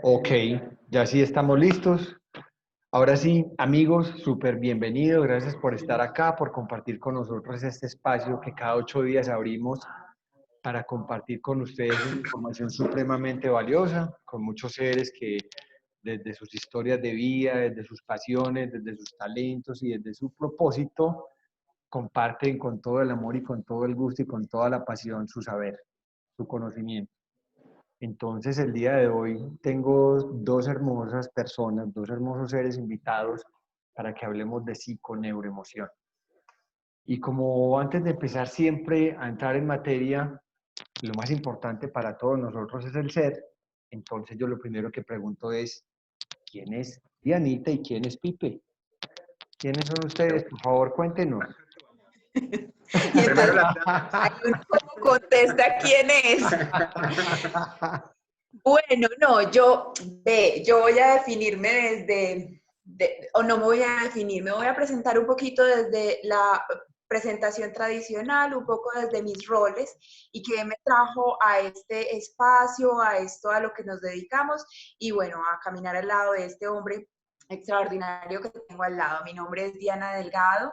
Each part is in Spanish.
Ok, ya sí estamos listos. Ahora sí, amigos, súper bienvenidos. Gracias por estar acá, por compartir con nosotros este espacio que cada 8 días abrimos para compartir con ustedes una información supremamente valiosa, con muchos seres que desde sus historias de vida, desde sus pasiones, desde sus talentos y desde su propósito, comparten con todo el amor y con todo el gusto y con toda la pasión su saber, su conocimiento. Entonces, el día de hoy tengo dos hermosas personas, dos hermosos seres invitados para que hablemos de psiconeuroemoción. Y como antes de empezar siempre a entrar en materia, lo más importante para todos nosotros es el ser, entonces yo lo primero que pregunto es, ¿quién es Dianita y quién es Pipe? ¿Quiénes son ustedes? Por favor, cuéntenos. Y entonces hay uno como contesta quién es. Bueno, no, yo voy a definirme o no me voy a definir, me voy a presentar un poquito desde la presentación tradicional, un poco desde mis roles y qué me trajo a este espacio, a esto, a lo que nos dedicamos y bueno, a caminar al lado de este hombre extraordinario que tengo al lado. Mi nombre es Diana Delgado.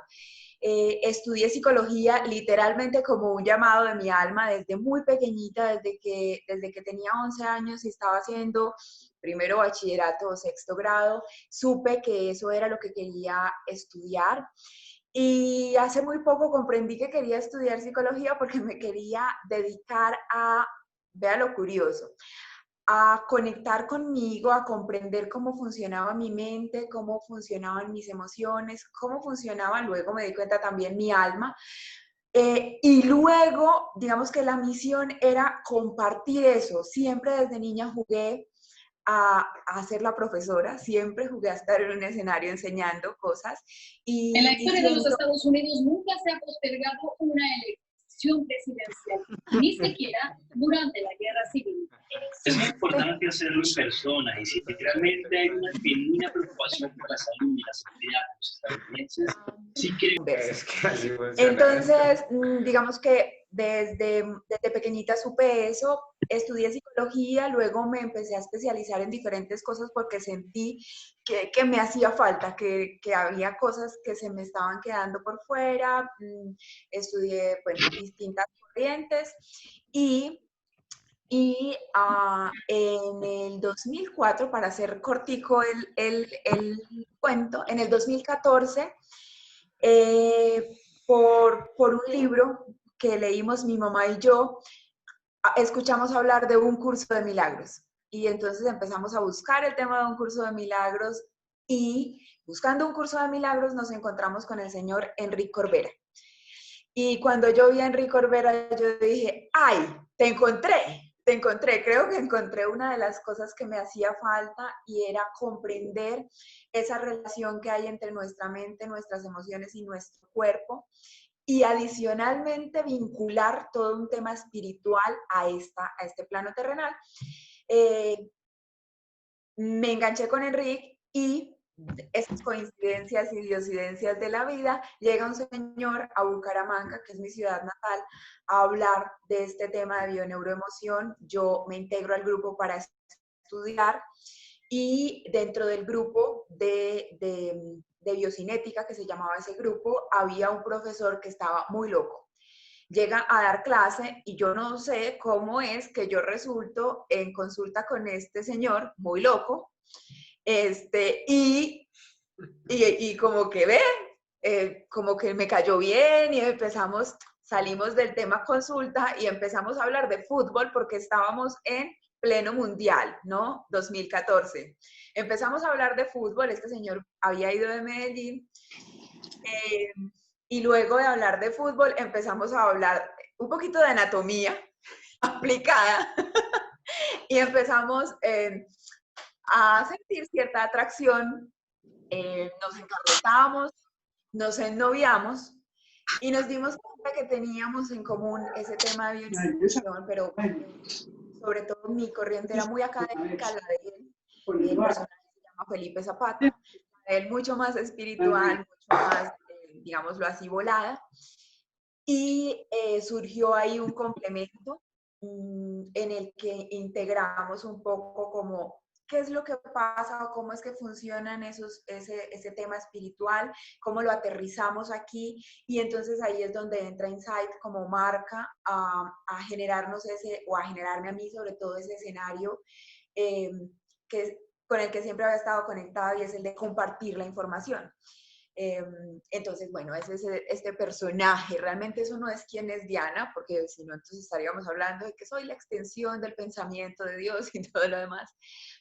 Estudié psicología literalmente como un llamado de mi alma desde muy pequeñita, desde que tenía 11 años y estaba haciendo primero bachillerato o sexto grado, supe que eso era lo que quería estudiar. Y hace muy poco comprendí que quería estudiar psicología porque me quería dedicar a, vea lo curioso, a conectar conmigo, a comprender cómo funcionaba mi mente, cómo funcionaban mis emociones, cómo funcionaba, luego me di cuenta también mi alma. Y luego, digamos que la misión era compartir eso. Siempre desde niña jugué a ser la profesora, siempre jugué a estar en un escenario enseñando cosas. En la historia de los Estados Unidos nunca se ha postergado una elección presidencial, ni siquiera durante la guerra civil. Es muy importante hacerlo en persona y si realmente hay una genuina preocupación por la salud y la seguridad de los estadounidenses, sí creo. Entonces, digamos que desde pequeñita supe eso, estudié psicología, luego me empecé a especializar en diferentes cosas porque sentí que me hacía falta, que había cosas que se me estaban quedando por fuera, estudié bueno, distintas corrientes y en el 2004, para hacer cortico el cuento, en el 2014, por un libro que leímos mi mamá y yo, escuchamos hablar de un curso de milagros. Y entonces empezamos a buscar el tema de un curso de milagros y buscando un curso de milagros nos encontramos con el señor Enrique Corbera. Y cuando yo vi a Enrique Corbera, yo dije, ¡ay, te encontré! Te encontré, creo que encontré una de las cosas que me hacía falta y era comprender esa relación que hay entre nuestra mente, nuestras emociones y nuestro cuerpo y adicionalmente vincular todo un tema espiritual a este plano terrenal. Me enganché con Enrique y esas coincidencias y diosidencias de la vida, llega un señor a Bucaramanga, que es mi ciudad natal, a hablar de este tema de bioneuroemoción. Yo me integro al grupo para estudiar y dentro del grupo de biocinética, que se llamaba ese grupo, había un profesor que estaba muy loco. Llega a dar clase y yo no sé cómo es que yo resulto en consulta con este señor muy loco, y como que ve, como que me cayó bien y salimos del tema consulta y empezamos a hablar de fútbol porque estábamos en pleno mundial, ¿no? 2014. Empezamos a hablar de fútbol, este señor había ido de Medellín, y luego de hablar de fútbol empezamos a hablar un poquito de anatomía aplicada y empezamos a sentir cierta atracción, nos encarretamos, nos ennoviamos y nos dimos cuenta que teníamos en común ese tema de bioeducación, pero sobre todo mi corriente era muy académica, la de él, el personaje se llama Felipe Zapata, él mucho más espiritual, mucho más, digámoslo así, volada, y surgió ahí un complemento en el que integramos un poco como qué es lo que pasa o cómo es que funcionan ese tema espiritual, cómo lo aterrizamos aquí, y entonces ahí es donde entra Insight como marca a generarnos o a generarme a mí sobre todo ese escenario eh, con el que siempre había estado conectado, y es el de compartir la información. Entonces, bueno, ese es este personaje. Realmente eso no es quién es Diana, porque si no, entonces estaríamos hablando de que soy la extensión del pensamiento de Dios y todo lo demás.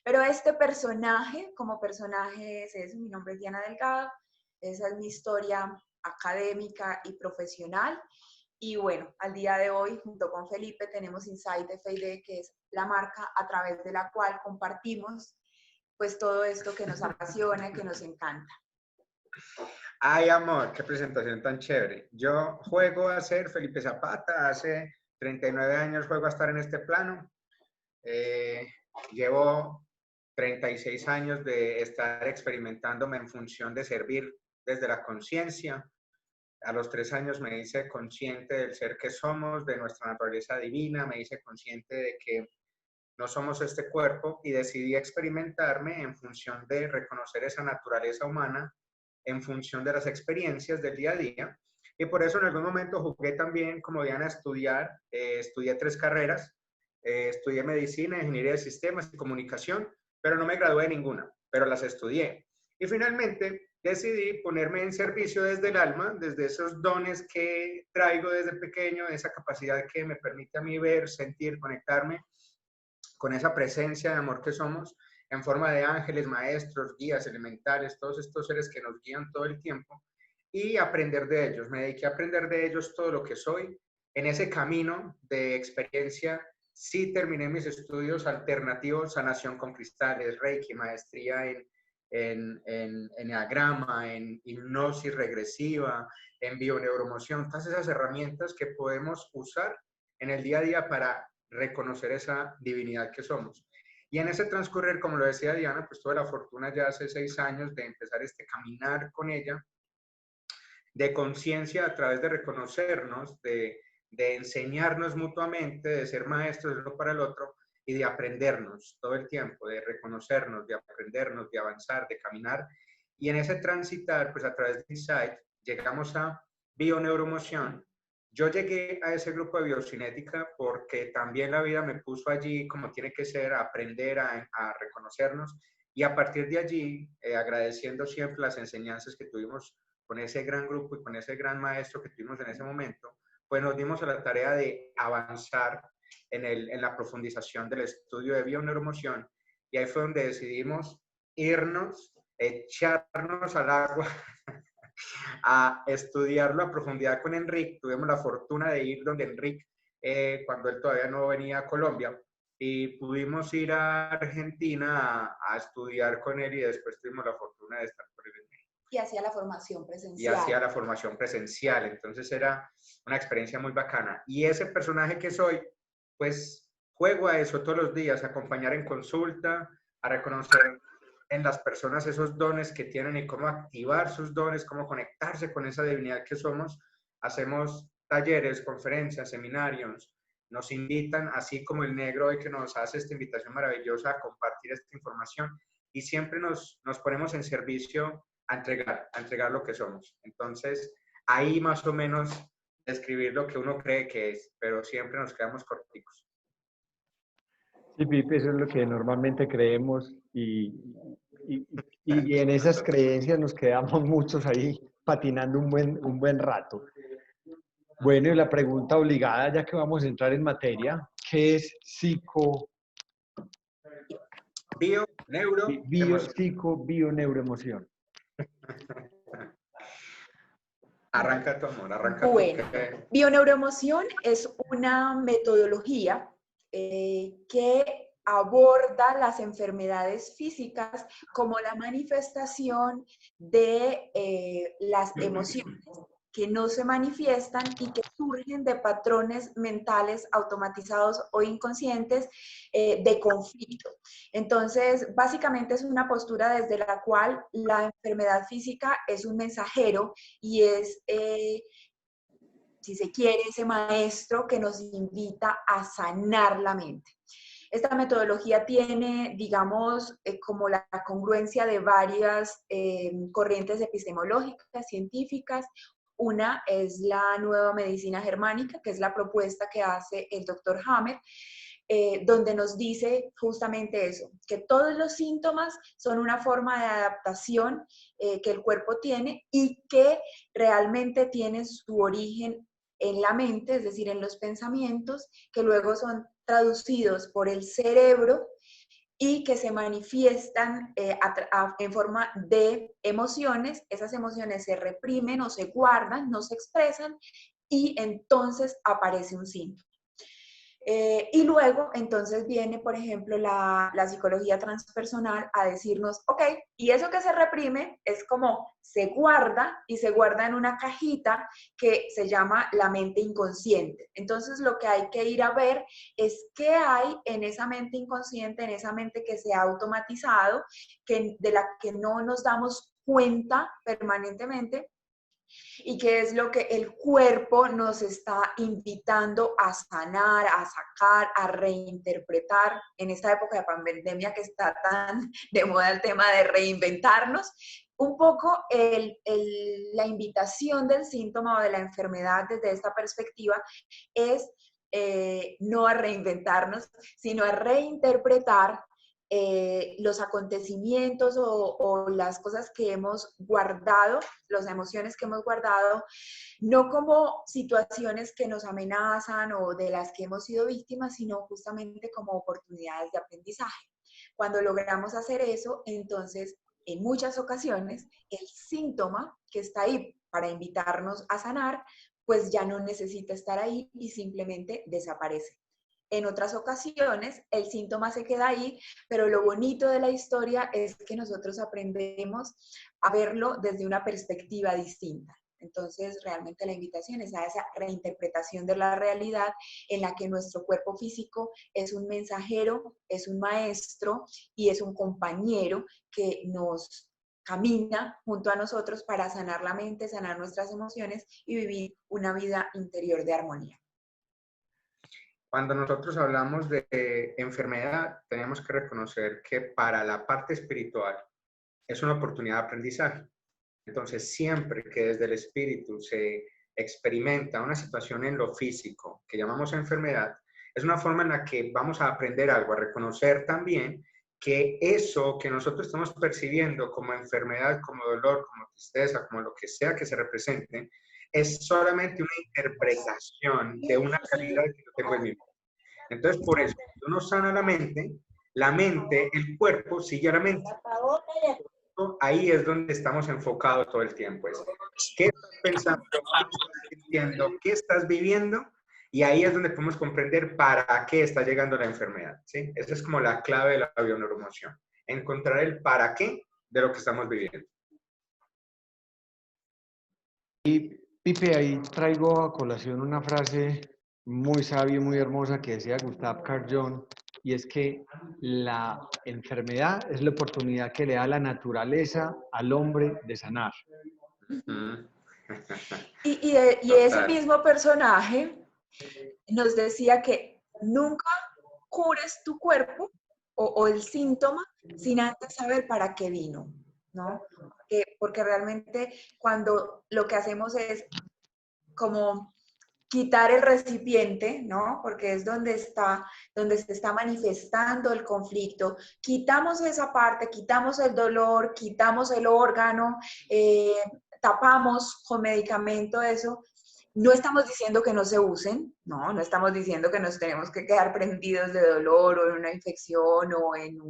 Pero este personaje, como personaje es eso. Mi nombre es Diana Delgado, esa es mi historia académica y profesional. Y bueno, al día de hoy, junto con Felipe, tenemos Insight FID, que es la marca a través de la cual compartimos pues todo esto que nos apasiona, que nos encanta. Ay, amor, qué presentación tan chévere. Yo juego a ser Felipe Zapata, hace 39 años juego a estar en este plano. Llevo 36 años de estar experimentándome en función de servir desde la conciencia. A los 3 años me hice consciente del ser que somos, de nuestra naturaleza divina, me hice consciente de que no somos este cuerpo y decidí experimentarme en función de reconocer esa naturaleza humana, en función de las experiencias del día a día. Y por eso en algún momento jugué también, como Diana, a estudiar. Estudié 3 carreras. Estudié medicina, ingeniería de sistemas y comunicación, pero no me gradué de ninguna, pero las estudié. Y finalmente decidí ponerme en servicio desde el alma, desde esos dones que traigo desde pequeño, esa capacidad que me permite a mí ver, sentir, conectarme con esa presencia de amor que somos, en forma de ángeles, maestros, guías, elementales, todos estos seres que nos guían todo el tiempo, y aprender de ellos. Me dediqué a aprender de ellos todo lo que soy. En ese camino de experiencia, sí terminé mis estudios alternativos, sanación con cristales, Reiki, maestría en enneagrama, en hipnosis regresiva, en bioneuromoción, todas esas herramientas que podemos usar en el día a día para reconocer esa divinidad que somos. Y en ese transcurrir, como lo decía Diana, pues tuve la fortuna ya hace 6 años de empezar este caminar con ella, de conciencia a través de reconocernos, de enseñarnos mutuamente, de ser maestros el uno para el otro y de aprendernos todo el tiempo, de reconocernos, de aprendernos, de avanzar, de caminar. Y en ese transitar, pues a través de Insight, llegamos a bioneuromoción. Yo llegué a ese grupo de biocinética porque también la vida me puso allí como tiene que ser, a aprender, a reconocernos, y a partir de allí, agradeciendo siempre las enseñanzas que tuvimos con ese gran grupo y con ese gran maestro que tuvimos en ese momento, pues nos dimos a la tarea de avanzar en la profundización del estudio de bioneuromoción, y ahí fue donde decidimos irnos, echarnos al agua a estudiarlo a profundidad con Enrique. Tuvimos la fortuna de ir donde Enrique, cuando él todavía no venía a Colombia, y pudimos ir a Argentina a estudiar con él, y después tuvimos la fortuna de estar con él en México. Y hacía la formación presencial. Y hacía la formación presencial, entonces era una experiencia muy bacana. Y ese personaje que soy, pues juego a eso todos los días, a acompañar en consulta, a reconocer en las personas esos dones que tienen y cómo activar sus dones, cómo conectarse con esa divinidad que somos. Hacemos talleres, conferencias, seminarios, nos invitan, así como el negro hoy que nos hace esta invitación maravillosa a compartir esta información, y siempre nos ponemos en servicio a entregar lo que somos. Entonces, ahí más o menos describir lo que uno cree que es, pero siempre nos quedamos corticos. Sí, Pipe, eso es lo que normalmente creemos, y en esas creencias nos quedamos muchos ahí patinando un buen rato. Bueno, y la pregunta obligada, ya que vamos a entrar en materia, ¿qué es bioneuroemoción? Arranca tu amor, arranca. Bueno, bioneuroemoción es una metodología que aborda las enfermedades físicas como la manifestación de las emociones que no se manifiestan y que surgen de patrones mentales automatizados o inconscientes de conflicto. Entonces, básicamente es una postura desde la cual la enfermedad física es un mensajero y es, si se quiere, ese maestro que nos invita a sanar la mente. Esta metodología tiene, digamos, como la congruencia de varias corrientes epistemológicas, científicas. Una es la nueva medicina germánica, que es la propuesta que hace el doctor Hammer, donde nos dice justamente eso, que todos los síntomas son una forma de adaptación que el cuerpo tiene y que realmente tienen su origen en la mente, es decir, en los pensamientos, que luego son traducidos por el cerebro y que se manifiestan en forma de emociones. Esas emociones se reprimen o se guardan, no se expresan, y entonces aparece un síntoma. Y luego, entonces viene, por ejemplo, la psicología transpersonal a decirnos, ok, y eso que se reprime es como se guarda y se guarda en una cajita que se llama la mente inconsciente. Entonces, lo que hay que ir a ver es qué hay en esa mente inconsciente, en esa mente que se ha automatizado, de la que no nos damos cuenta permanentemente, y qué es lo que el cuerpo nos está invitando a sanar, a sacar, a reinterpretar en esta época de pandemia que está tan de moda el tema de reinventarnos. Un poco la invitación del síntoma o de la enfermedad desde esta perspectiva es no a reinventarnos, sino a reinterpretar los acontecimientos o las cosas que hemos guardado, las emociones que hemos guardado, no como situaciones que nos amenazan o de las que hemos sido víctimas, sino justamente como oportunidades de aprendizaje. Cuando logramos hacer eso, entonces, en muchas ocasiones, el síntoma que está ahí para invitarnos a sanar, pues ya no necesita estar ahí y simplemente desaparece. En otras ocasiones, el síntoma se queda ahí, pero lo bonito de la historia es que nosotros aprendemos a verlo desde una perspectiva distinta. Entonces, realmente la invitación es a esa reinterpretación de la realidad en la que nuestro cuerpo físico es un mensajero, es un maestro y es un compañero que nos camina junto a nosotros para sanar la mente, sanar nuestras emociones y vivir una vida interior de armonía. Cuando nosotros hablamos de enfermedad, tenemos que reconocer que para la parte espiritual es una oportunidad de aprendizaje. Entonces, siempre que desde el espíritu se experimenta una situación en lo físico que llamamos enfermedad, es una forma en la que vamos a aprender algo, a reconocer también que eso que nosotros estamos percibiendo como enfermedad, como dolor, como tristeza, como lo que sea que se represente, es solamente una interpretación de una calidad que yo tengo en mi mente. Entonces, por eso, cuando uno sana la mente, el cuerpo sigue a la mente. Ahí es donde estamos enfocados todo el tiempo. ¿Qué estás pensando? ¿Qué estás sintiendo? ¿Qué estás viviendo? Y ahí es donde podemos comprender para qué está llegando la enfermedad, ¿sí? Esa es como la clave de la bioneuromoción. Encontrar el para qué de lo que estamos viviendo. Y Pipe, ahí traigo a colación una frase muy sabia y muy hermosa que decía Gustav Carl Jung, y es que la enfermedad es la oportunidad que le da la naturaleza al hombre de sanar. Y ese mismo personaje nos decía que nunca cures tu cuerpo o el síntoma sin antes saber para qué vino, ¿no? Porque realmente cuando lo que hacemos es como quitar el recipiente, ¿no? Porque es donde se está manifestando el conflicto. Quitamos esa parte, quitamos el dolor, quitamos el órgano, tapamos con medicamento eso. No estamos diciendo que no se usen, no estamos diciendo que nos tenemos que quedar prendidos de dolor o en una infección o en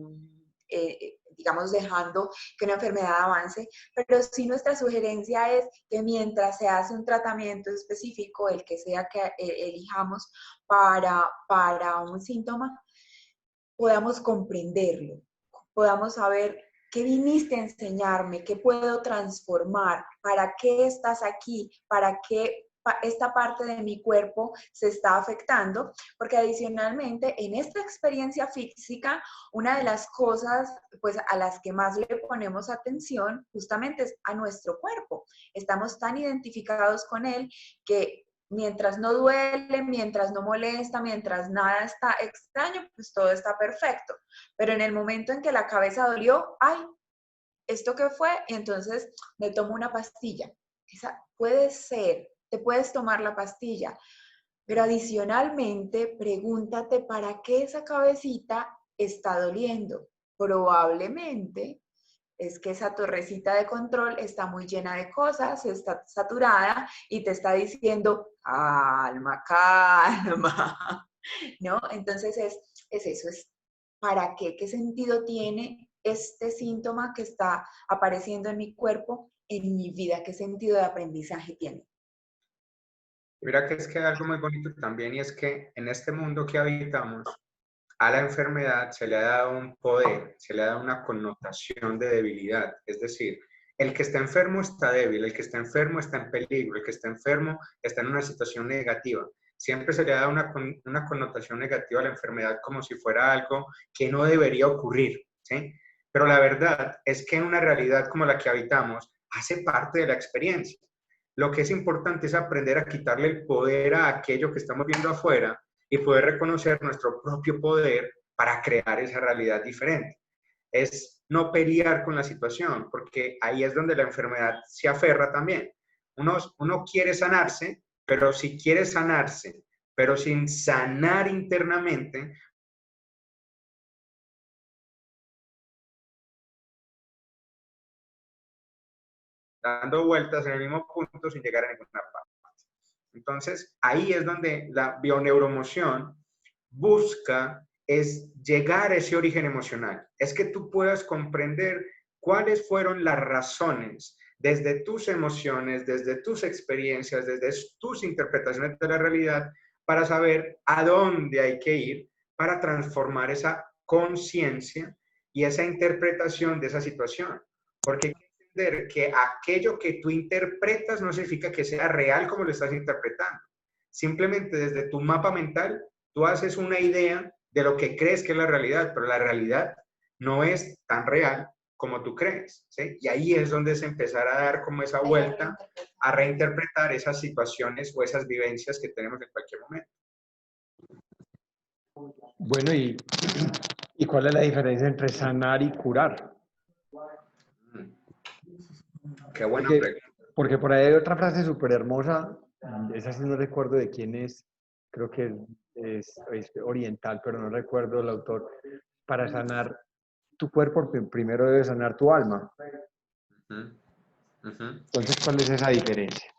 digamos, dejando que una enfermedad avance, pero sí nuestra sugerencia es que mientras se hace un tratamiento específico, el que sea que elijamos para un síntoma, podamos comprenderlo, podamos saber qué viniste a enseñarme, qué puedo transformar, para qué estás aquí, para qué esta parte de mi cuerpo se está afectando, porque adicionalmente en esta experiencia física, una de las cosas pues a las que más le ponemos atención justamente es a nuestro cuerpo. Estamos tan identificados con él que mientras no duele, mientras no molesta, mientras nada está extraño, pues todo está perfecto. Pero en el momento en que la cabeza dolió, ¡ay! ¿Esto qué fue? Y entonces me tomo una pastilla. Esa puede ser, te puedes tomar la pastilla, pero adicionalmente pregúntate para qué esa cabecita está doliendo. Probablemente es que esa torrecita de control está muy llena de cosas, está saturada y te está diciendo, calma, calma, ¿no? Entonces es eso, es para qué sentido tiene este síntoma que está apareciendo en mi cuerpo, en mi vida, qué sentido de aprendizaje tiene. Mira que es que hay algo muy bonito también y es que en este mundo que habitamos, a la enfermedad se le ha dado un poder, se le ha dado una connotación de debilidad. Es decir, el que está enfermo está débil, el que está enfermo está en peligro, el que está enfermo está en una situación negativa. Siempre se le ha dado una connotación negativa a la enfermedad como si fuera algo que no debería ocurrir, ¿sí? Pero la verdad es que en una realidad como la que habitamos, hace parte de la experiencia. Lo que es importante es aprender a quitarle el poder a aquello que estamos viendo afuera y poder reconocer nuestro propio poder para crear esa realidad diferente. Es no pelear con la situación, porque ahí es donde la enfermedad se aferra también. Uno quiere sanarse, pero si quiere sanarse, pero sin sanar internamente, dando vueltas en el mismo punto sin llegar a ninguna parte. Entonces, ahí es donde la bioneuromoción busca es llegar a ese origen emocional. Es que tú puedas comprender cuáles fueron las razones desde tus emociones, desde tus experiencias, desde tus interpretaciones de la realidad, para saber a dónde hay que ir para transformar esa conciencia y esa interpretación de esa situación. Porque hay que entender que aquello que tú interpretas no significa que sea real como lo estás interpretando. Simplemente desde tu mapa mental tú haces una idea de lo que crees que es la realidad, pero la realidad no es tan real como tú crees, ¿sí? Y ahí es donde se empezará a dar como esa vuelta a reinterpretar esas situaciones o esas vivencias que tenemos en cualquier momento. Bueno, ¿y cuál es la diferencia entre sanar y curar? Qué buena pregunta. Porque por ahí hay otra frase súper hermosa, esa sí no recuerdo de quién es, creo que es oriental, pero no recuerdo el autor. Para sanar tu cuerpo, primero debes sanar tu alma. Entonces, ¿cuál es esa diferencia?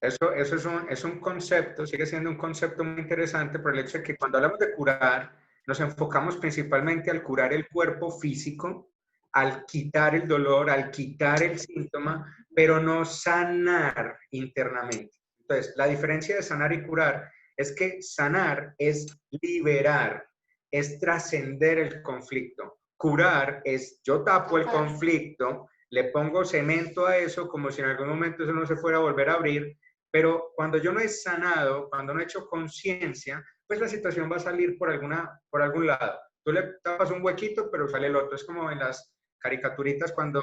Eso es un concepto, sigue siendo un concepto muy interesante por el hecho de que cuando hablamos de curar, nos enfocamos principalmente al curar el cuerpo físico, al quitar el dolor, al quitar el síntoma, pero no sanar internamente. Entonces, la diferencia de sanar y curar es que sanar es liberar, es trascender el conflicto. Curar es yo tapo el conflicto, le pongo cemento a eso como si en algún momento eso no se fuera a volver a abrir, pero cuando yo no he sanado, cuando no he hecho conciencia, pues la situación va a salir por algún lado. Tú le tapas un huequito, pero sale el otro. Es como en las caricaturitas cuando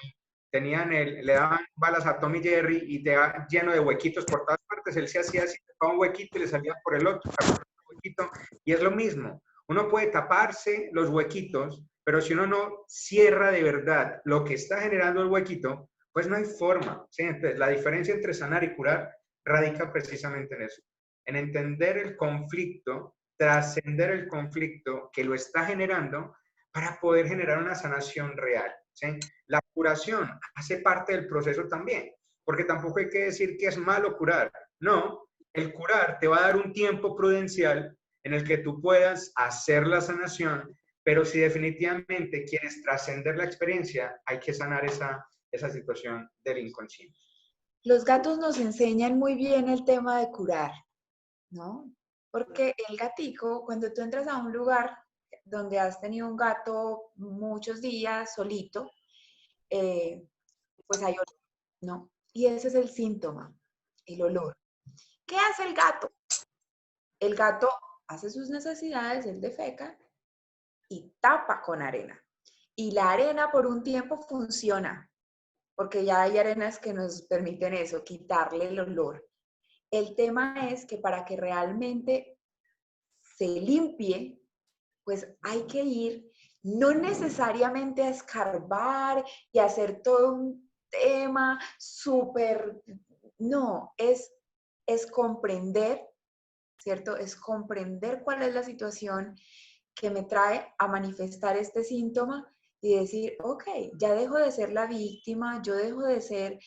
le daban balas a Tom y Jerry y te va lleno de huequitos por todas partes. Él se hacía así, tapaba un huequito y le salía por el otro, huequito. Y es lo mismo. Uno puede taparse los huequitos, pero si uno no cierra de verdad lo que está generando el huequito, pues no hay forma, ¿sí? Entonces, la diferencia entre sanar y curar radica precisamente en eso, en entender el conflicto, trascender el conflicto que lo está generando para poder generar una sanación real, ¿sí? La curación hace parte del proceso también, porque tampoco hay que decir que es malo curar. No, el curar te va a dar un tiempo prudencial en el que tú puedas hacer la sanación, pero si definitivamente quieres trascender la experiencia, hay que sanar esa situación del inconsciente. Los gatos nos enseñan muy bien el tema de curar, ¿no? Porque el gatico, cuando tú entras a un lugar donde has tenido un gato muchos días solito, pues hay olor, ¿no? Y ese es el síntoma, el olor. ¿Qué hace el gato? El gato hace sus necesidades, él defeca y tapa con arena. Y la arena por un tiempo funciona, porque ya hay arenas que nos permiten eso, quitarle el olor. El tema es que para que realmente se limpie, pues hay que ir, no necesariamente a escarbar y hacer todo un tema súper, no, es comprender, ¿cierto? Es comprender cuál es la situación que me trae a manifestar este síntoma y decir, ok, ya dejo de ser la víctima, yo dejo de ser,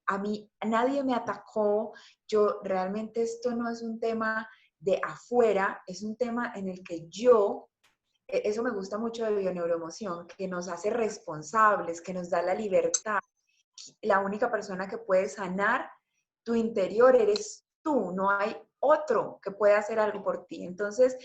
a mí nadie me atacó, yo realmente esto no es un tema de afuera, es un tema en el que yo, eso me gusta mucho de bioneuroemoción, que nos hace responsables, que nos da la libertad. La única persona que puede sanar tu interior eres tú, no hay otro que pueda hacer algo por ti. Entonces,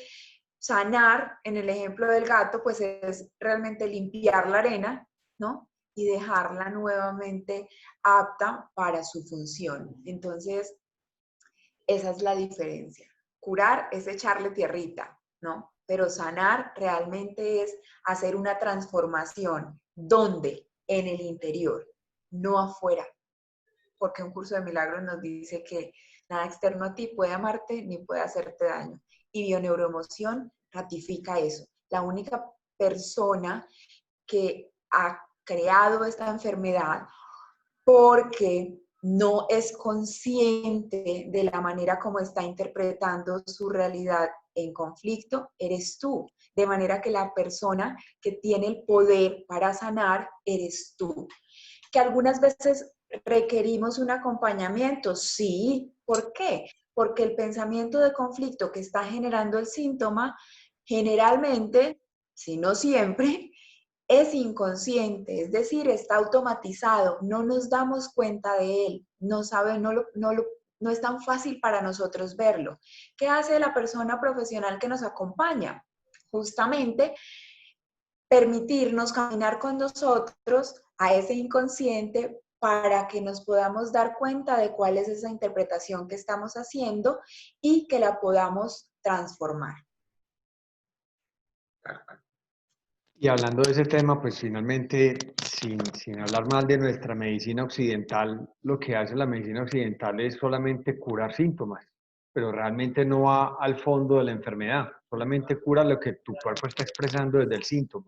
sanar, en el ejemplo del gato, pues es realmente limpiar la arena, ¿no? Y dejarla nuevamente apta para su función. Entonces, esa es la diferencia. Curar es echarle tierrita, ¿no? Pero sanar realmente es hacer una transformación. ¿Dónde? En el interior, no afuera. Porque un curso de milagros nos dice que nada externo a ti puede amarte ni puede hacerte daño. Y bioneuroemoción ratifica eso. La única persona que ha creado esta enfermedad porque no es consciente de la manera como está interpretando su realidad en conflicto, eres tú. De manera que la persona que tiene el poder para sanar eres tú. Que algunas veces requerimos un acompañamiento, sí. ¿Por qué? Porque el pensamiento de conflicto que está generando el síntoma, generalmente, si no siempre, es inconsciente, es decir, está automatizado, no nos damos cuenta de él, no es tan fácil para nosotros verlo. ¿Qué hace la persona profesional que nos acompaña? Justamente permitirnos caminar con nosotros a ese inconsciente para que nos podamos dar cuenta de cuál es esa interpretación que estamos haciendo y que la podamos transformar. Y hablando de ese tema, pues finalmente, sin hablar mal de nuestra medicina occidental, lo que hace la medicina occidental es solamente curar síntomas, pero realmente no va al fondo de la enfermedad, solamente cura lo que tu cuerpo está expresando desde el síntoma.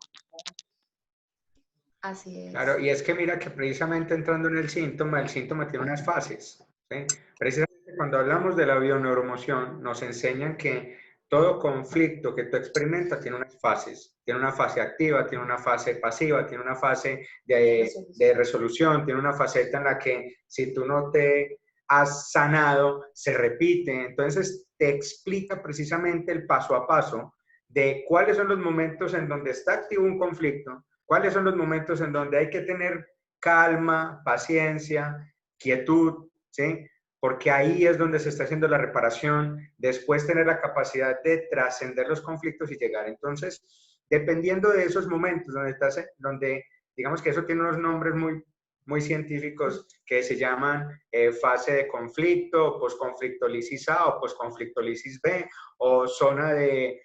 Así es. Claro, y es que mira que precisamente entrando en el síntoma tiene unas fases, ¿sí? Precisamente cuando hablamos de la bioneuroemoción, nos enseñan que todo conflicto que tú experimentas tiene unas fases. Tiene una fase activa, tiene una fase pasiva, tiene una fase de resolución, tiene una faceta en la que si tú no te has sanado, se repite. Entonces te explica precisamente el paso a paso de cuáles son los momentos en donde está activo un conflicto, cuáles son los momentos en donde hay que tener calma, paciencia, quietud, ¿sí? Porque ahí es donde se está haciendo la reparación, después tener la capacidad de trascender los conflictos y llegar. Entonces, dependiendo de esos momentos donde digamos que eso tiene unos nombres muy científicos que se llaman fase de conflicto, posconflictolisis A o posconflictolisis B, o zona de,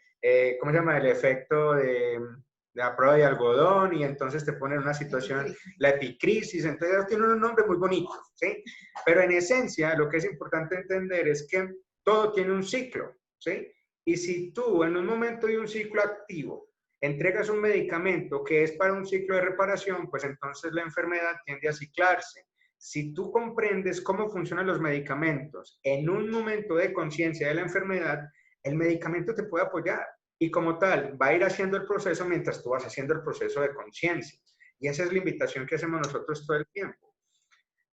¿cómo se llama? El efecto de la prueba de algodón, y entonces te ponen una situación, la epicrisis, entonces tiene un nombre muy bonito, ¿sí? Pero en esencia, lo que es importante entender es que todo tiene un ciclo, ¿sí? Y si tú en un momento de un ciclo activo entregas un medicamento que es para un ciclo de reparación, pues entonces la enfermedad tiende a ciclarse. Si tú comprendes cómo funcionan los medicamentos en un momento de conciencia de la enfermedad, el medicamento te puede apoyar. Y como tal, va a ir haciendo el proceso mientras tú vas haciendo el proceso de conciencia. Y esa es la invitación que hacemos nosotros todo el tiempo.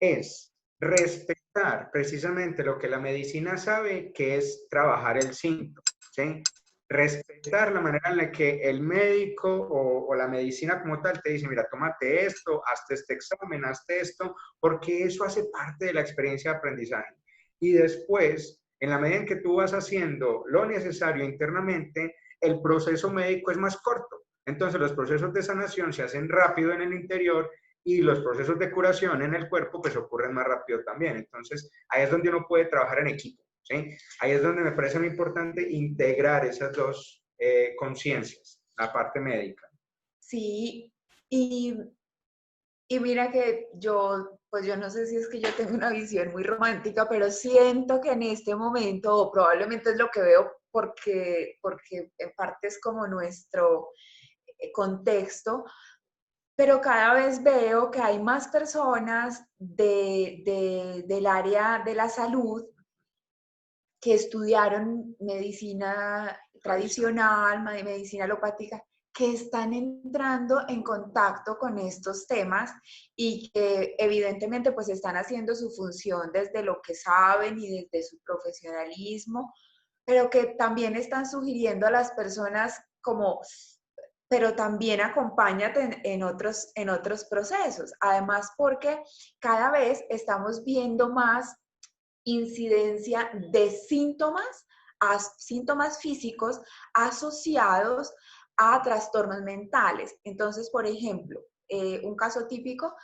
Es respetar precisamente lo que la medicina sabe, que es trabajar el síntoma, ¿sí? Respetar la manera en la que el médico o la medicina como tal te dice, mira, tómate esto, hazte este examen, hazte esto, porque eso hace parte de la experiencia de aprendizaje. Y después, en la medida en que tú vas haciendo lo necesario internamente, el proceso médico es más corto. Entonces los procesos de sanación se hacen rápido en el interior y los procesos de curación en el cuerpo pues ocurren más rápido también. Entonces ahí es donde uno puede trabajar en equipo, ¿sí? Ahí es donde me parece muy importante integrar esas dos conciencias, la parte médica. Sí, y Y mira que pues yo no sé si es que yo tengo una visión muy romántica, pero siento que en este momento, o probablemente es lo que veo porque en parte es como nuestro contexto, pero cada vez veo que hay más personas del área de la salud que estudiaron medicina tradicional, medicina alopática, que están entrando en contacto con estos temas y que evidentemente pues están haciendo su función desde lo que saben y desde su profesionalismo, pero que también están sugiriendo a las personas como, pero también acompáñate en otros procesos. Además, porque cada vez estamos viendo más incidencia de síntomas físicos asociados a trastornos mentales. Entonces, por ejemplo, un caso típico,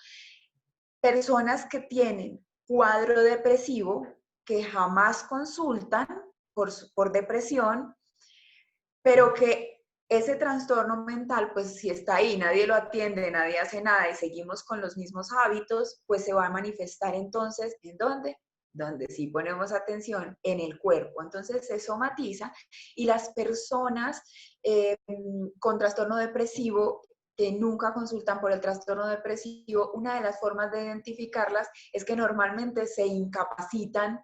personas que tienen cuadro depresivo que jamás consultan por depresión, pero que ese trastorno mental, pues si está ahí, nadie lo atiende, nadie hace nada y seguimos con los mismos hábitos, pues se va a manifestar entonces, ¿en dónde? Donde sí ponemos atención, en el cuerpo. Entonces se somatiza y las personas con trastorno depresivo que nunca consultan por el trastorno depresivo, una de las formas de identificarlas es que normalmente se incapacitan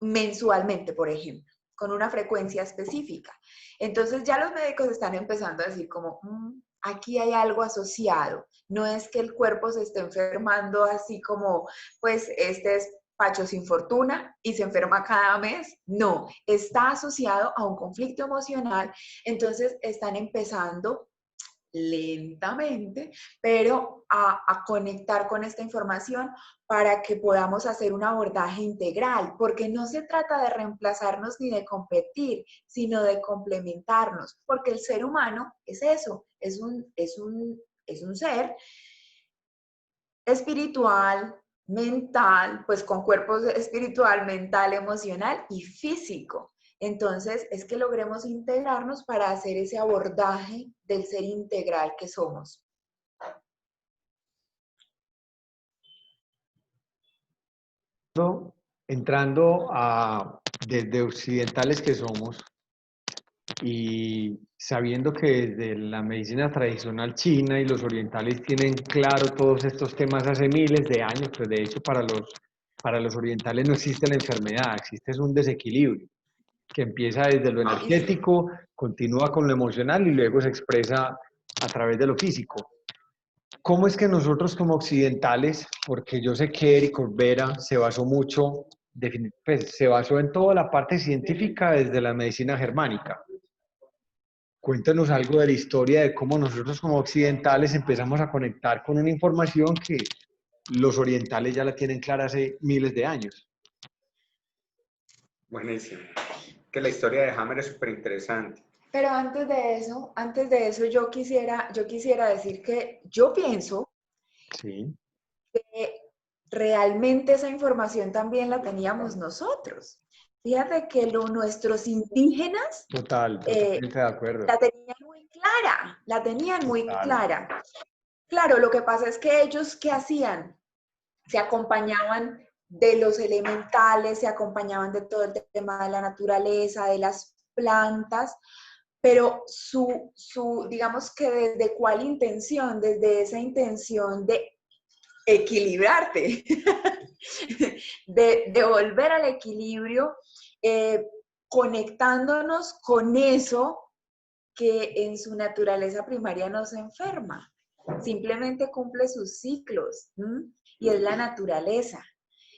mensualmente, por ejemplo, con una frecuencia específica. Entonces ya los médicos están empezando a decir como, aquí hay algo asociado. No es que el cuerpo se esté enfermando así como, pues este es Pacho sin fortuna y se enferma cada mes. No, está asociado a un conflicto emocional. Entonces están empezando lentamente, pero a conectar con esta información para que podamos hacer un abordaje integral, porque no se trata de reemplazarnos ni de competir, sino de complementarnos, porque el ser humano es eso, es un ser espiritual, mental, pues con cuerpo espiritual, mental, emocional y físico. Entonces, es que logremos integrarnos para hacer ese abordaje del ser integral que somos. Entrando desde occidentales que somos y sabiendo que desde la medicina tradicional china y los orientales tienen claro todos estos temas hace miles de años, pues de hecho para los orientales no existe la enfermedad, existe un desequilibrio que empieza desde lo energético, continúa con lo emocional y luego se expresa a través de lo físico. ¿Cómo es que nosotros como occidentales, porque yo sé que Eric Corbera se basó mucho, pues, se basó en toda la parte científica desde la medicina germánica? Cuéntanos algo de la historia de cómo nosotros como occidentales empezamos a conectar con una información que los orientales ya la tienen clara hace miles de años. Buenísimo. Que la historia de Hammer es súper interesante. Pero antes de eso yo quisiera decir que yo pienso Sí. que realmente esa información también la teníamos nosotros. Fíjate que nuestros indígenas Totalmente de acuerdo. la tenían muy Total. clara. Claro, lo que pasa es que ellos, ¿qué hacían? Se acompañaban de los elementales, se acompañaban de todo el tema de la naturaleza, de las plantas, pero digamos que desde cuál intención, desde esa intención de equilibrarte, de volver al equilibrio, conectándonos con eso que en su naturaleza primaria no se enferma, simplemente cumple sus ciclos, y es la naturaleza.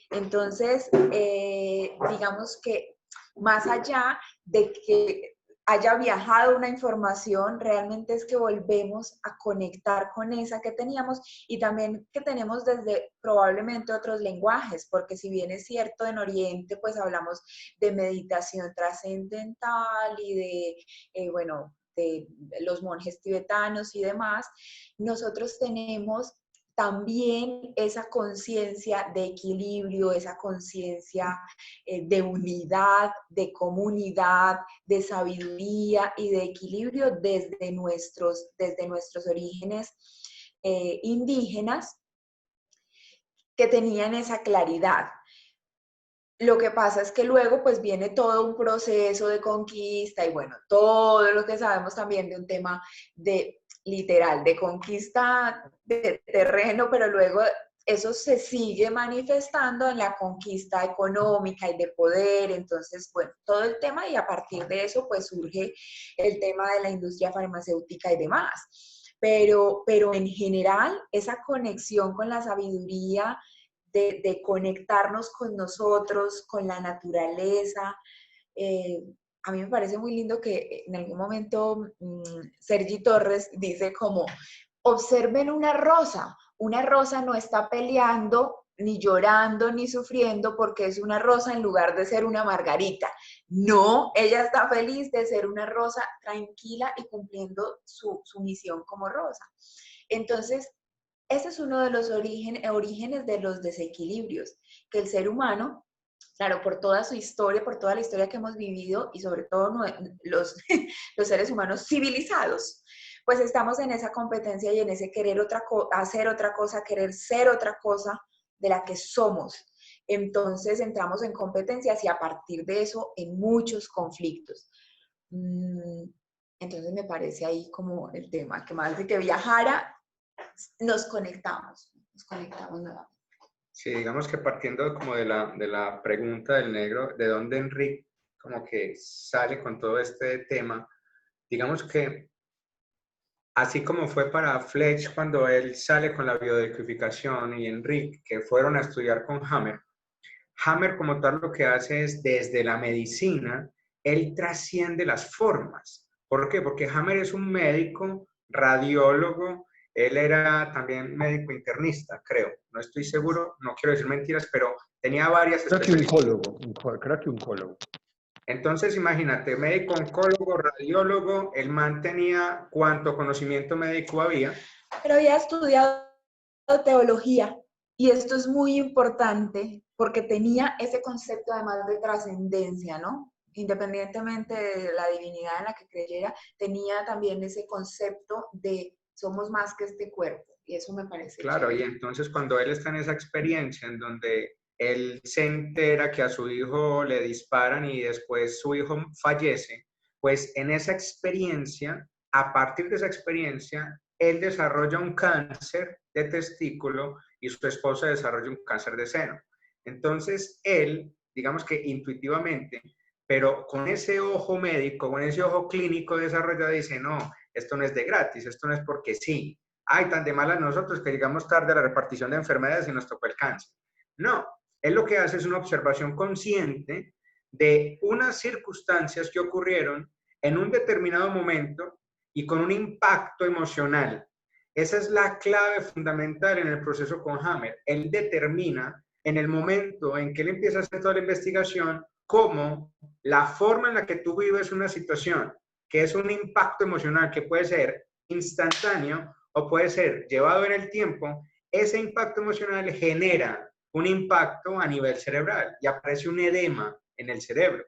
Entonces, digamos que más allá de que haya viajado una información, realmente es que volvemos a conectar con esa que teníamos y también que tenemos desde probablemente otros lenguajes, porque si bien es cierto en Oriente, pues hablamos de meditación trascendental y bueno, de los monjes tibetanos y demás, nosotros tenemos también esa conciencia de equilibrio, esa conciencia de unidad, de comunidad, de sabiduría y de equilibrio desde nuestros orígenes indígenas, que tenían esa claridad. Lo que pasa es que luego pues viene todo un proceso de conquista y bueno, todo lo que sabemos también de un tema de literal, de conquista de terreno, pero luego eso se sigue manifestando en la conquista económica y de poder. Entonces, bueno, todo el tema, y a partir de eso pues surge el tema de la industria farmacéutica y demás. Pero en general, esa conexión con la sabiduría, de conectarnos con nosotros, con la naturaleza. A mí me parece muy lindo que en algún momento Sergi Torres dice como, observen una rosa no está peleando, ni llorando, ni sufriendo porque es una rosa en lugar de ser una margarita. No, ella está feliz de ser una rosa tranquila y cumpliendo su misión como rosa. Entonces, ese es uno de los orígenes de los desequilibrios, que el ser humano, claro, por toda su historia, por toda la historia que hemos vivido y sobre todo los seres humanos civilizados, pues estamos en esa competencia y en ese querer hacer otra cosa, querer ser otra cosa de la que somos. Entonces entramos en competencias y a partir de eso en muchos conflictos. Entonces me parece ahí como el tema, que más de que viajara, nos conectamos nuevamente. Sí, digamos que partiendo como de la pregunta del negro, de dónde Enrique como que sale con todo este tema, digamos que así como fue para Fletch cuando él sale con la biodecodificación y Enrique que fueron a estudiar con Hammer como tal lo que hace es desde la medicina, él trasciende las formas. ¿Por qué? Porque Hammer es un médico, radiólogo, él era también médico internista, creo. No estoy seguro, no quiero decir mentiras, pero tenía varias especialidades. Creo que oncólogo. Entonces, imagínate, médico, oncólogo, radiólogo, el man tenía cuánto conocimiento médico había. Pero había estudiado teología, y esto es muy importante porque tenía ese concepto además de trascendencia, ¿no? Independientemente de la divinidad en la que creyera, tenía también ese concepto de somos más que este cuerpo, y eso me parece claro, chévere. Y entonces cuando él está en esa experiencia en donde él se entera que a su hijo le disparan y después su hijo fallece, pues en esa experiencia, a partir de esa experiencia, él desarrolla un cáncer de testículo y su esposa desarrolla un cáncer de seno. Entonces él, digamos que intuitivamente, pero con ese ojo médico, con ese ojo clínico desarrollado, dice, no, esto no es de gratis, esto no es porque sí. Ay, tan de malas nosotros que llegamos tarde a la repartición de enfermedades y nos tocó el cáncer. No, él lo que hace es una observación consciente de unas circunstancias que ocurrieron en un determinado momento y con un impacto emocional. Esa es la clave fundamental en el proceso con Hammer. Él determina en el momento en que él empieza a hacer toda la investigación cómo la forma en la que tú vives una situación, que es un impacto emocional que puede ser instantáneo o puede ser llevado en el tiempo, ese impacto emocional genera un impacto a nivel cerebral y aparece un edema en el cerebro.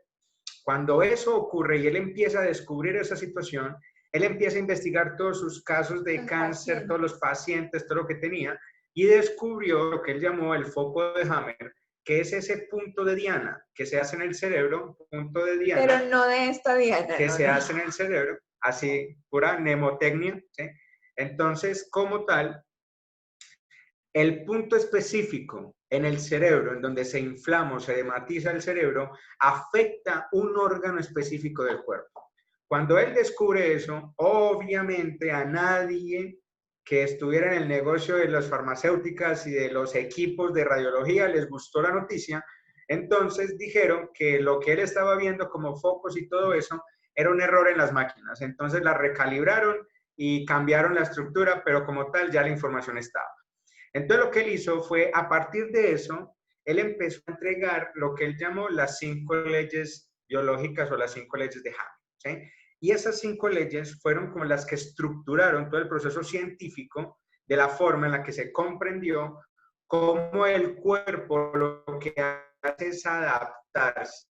Cuando eso ocurre y él empieza a descubrir esa situación, él empieza a investigar todos sus casos de cáncer, todos los pacientes, todo lo que tenía, y descubrió lo que él llamó el foco de Hammer, que es ese punto de diana que se hace en el cerebro, punto de diana. Pero no de esta diana. Que se hace en el cerebro, así, pura mnemotecnia, ¿sí? Entonces, como tal, el punto específico en el cerebro, en donde se inflama o se edematiza el cerebro, afecta un órgano específico del cuerpo. Cuando él descubre eso, obviamente a nadie que estuviera en el negocio de las farmacéuticas y de los equipos de radiología les gustó la noticia. Entonces dijeron que lo que él estaba viendo como focos y todo eso era un error en las máquinas. Entonces la recalibraron y cambiaron la estructura, pero como tal ya la información estaba. Entonces lo que él hizo fue, a partir de eso, él empezó a entregar lo que él llamó las 5 leyes biológicas o las 5 leyes de Hammer, ¿sí? Y esas 5 leyes fueron como las que estructuraron todo el proceso científico de la forma en la que se comprendió cómo el cuerpo lo que hace es adaptarse.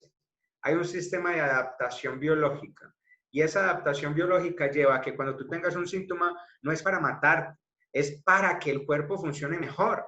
Hay un sistema de adaptación biológica y esa adaptación biológica lleva a que cuando tú tengas un síntoma no es para matarte, es para que el cuerpo funcione mejor.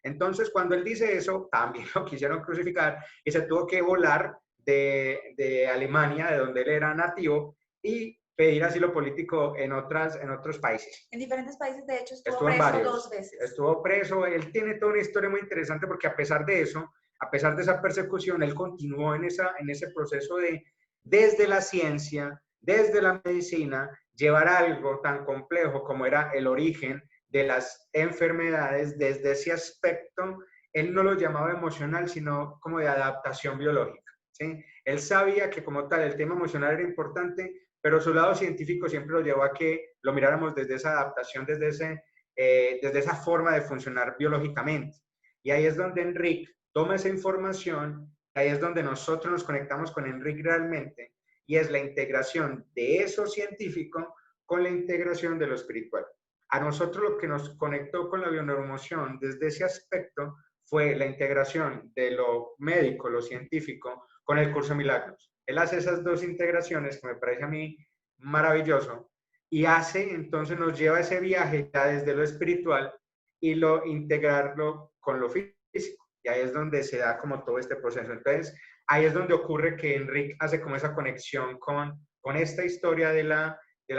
Entonces, cuando él dice eso, también lo quisieron crucificar y se tuvo que volar de Alemania, de donde él era nativo, y pedir asilo político en otros países. En diferentes países, de hecho, estuvo en preso varios. 2 veces. Estuvo preso, él tiene toda una historia muy interesante porque a pesar de eso, a pesar de esa persecución, él continuó en ese proceso de, desde la ciencia, desde la medicina, llevar algo tan complejo como era el origen de las enfermedades desde ese aspecto. Él no lo llamaba emocional, sino como de adaptación biológica, ¿sí? Él sabía que como tal el tema emocional era importante, pero su lado científico siempre lo llevó a que lo miráramos desde esa adaptación, desde esa forma de funcionar biológicamente. Y ahí es donde Enrique toma esa información, ahí es donde nosotros nos conectamos con Enrique realmente, y es la integración de eso científico con la integración de lo espiritual. A nosotros lo que nos conectó con la bioneuromoción desde ese aspecto fue la integración de lo médico, lo científico, con el curso de milagros. Él hace esas dos integraciones que me parece a mí maravilloso y entonces nos lleva a ese viaje ya desde lo espiritual y integrarlo con lo físico. Y ahí es donde se da como todo este proceso. Entonces, ahí es donde ocurre que Enrique hace como esa conexión con esta historia de la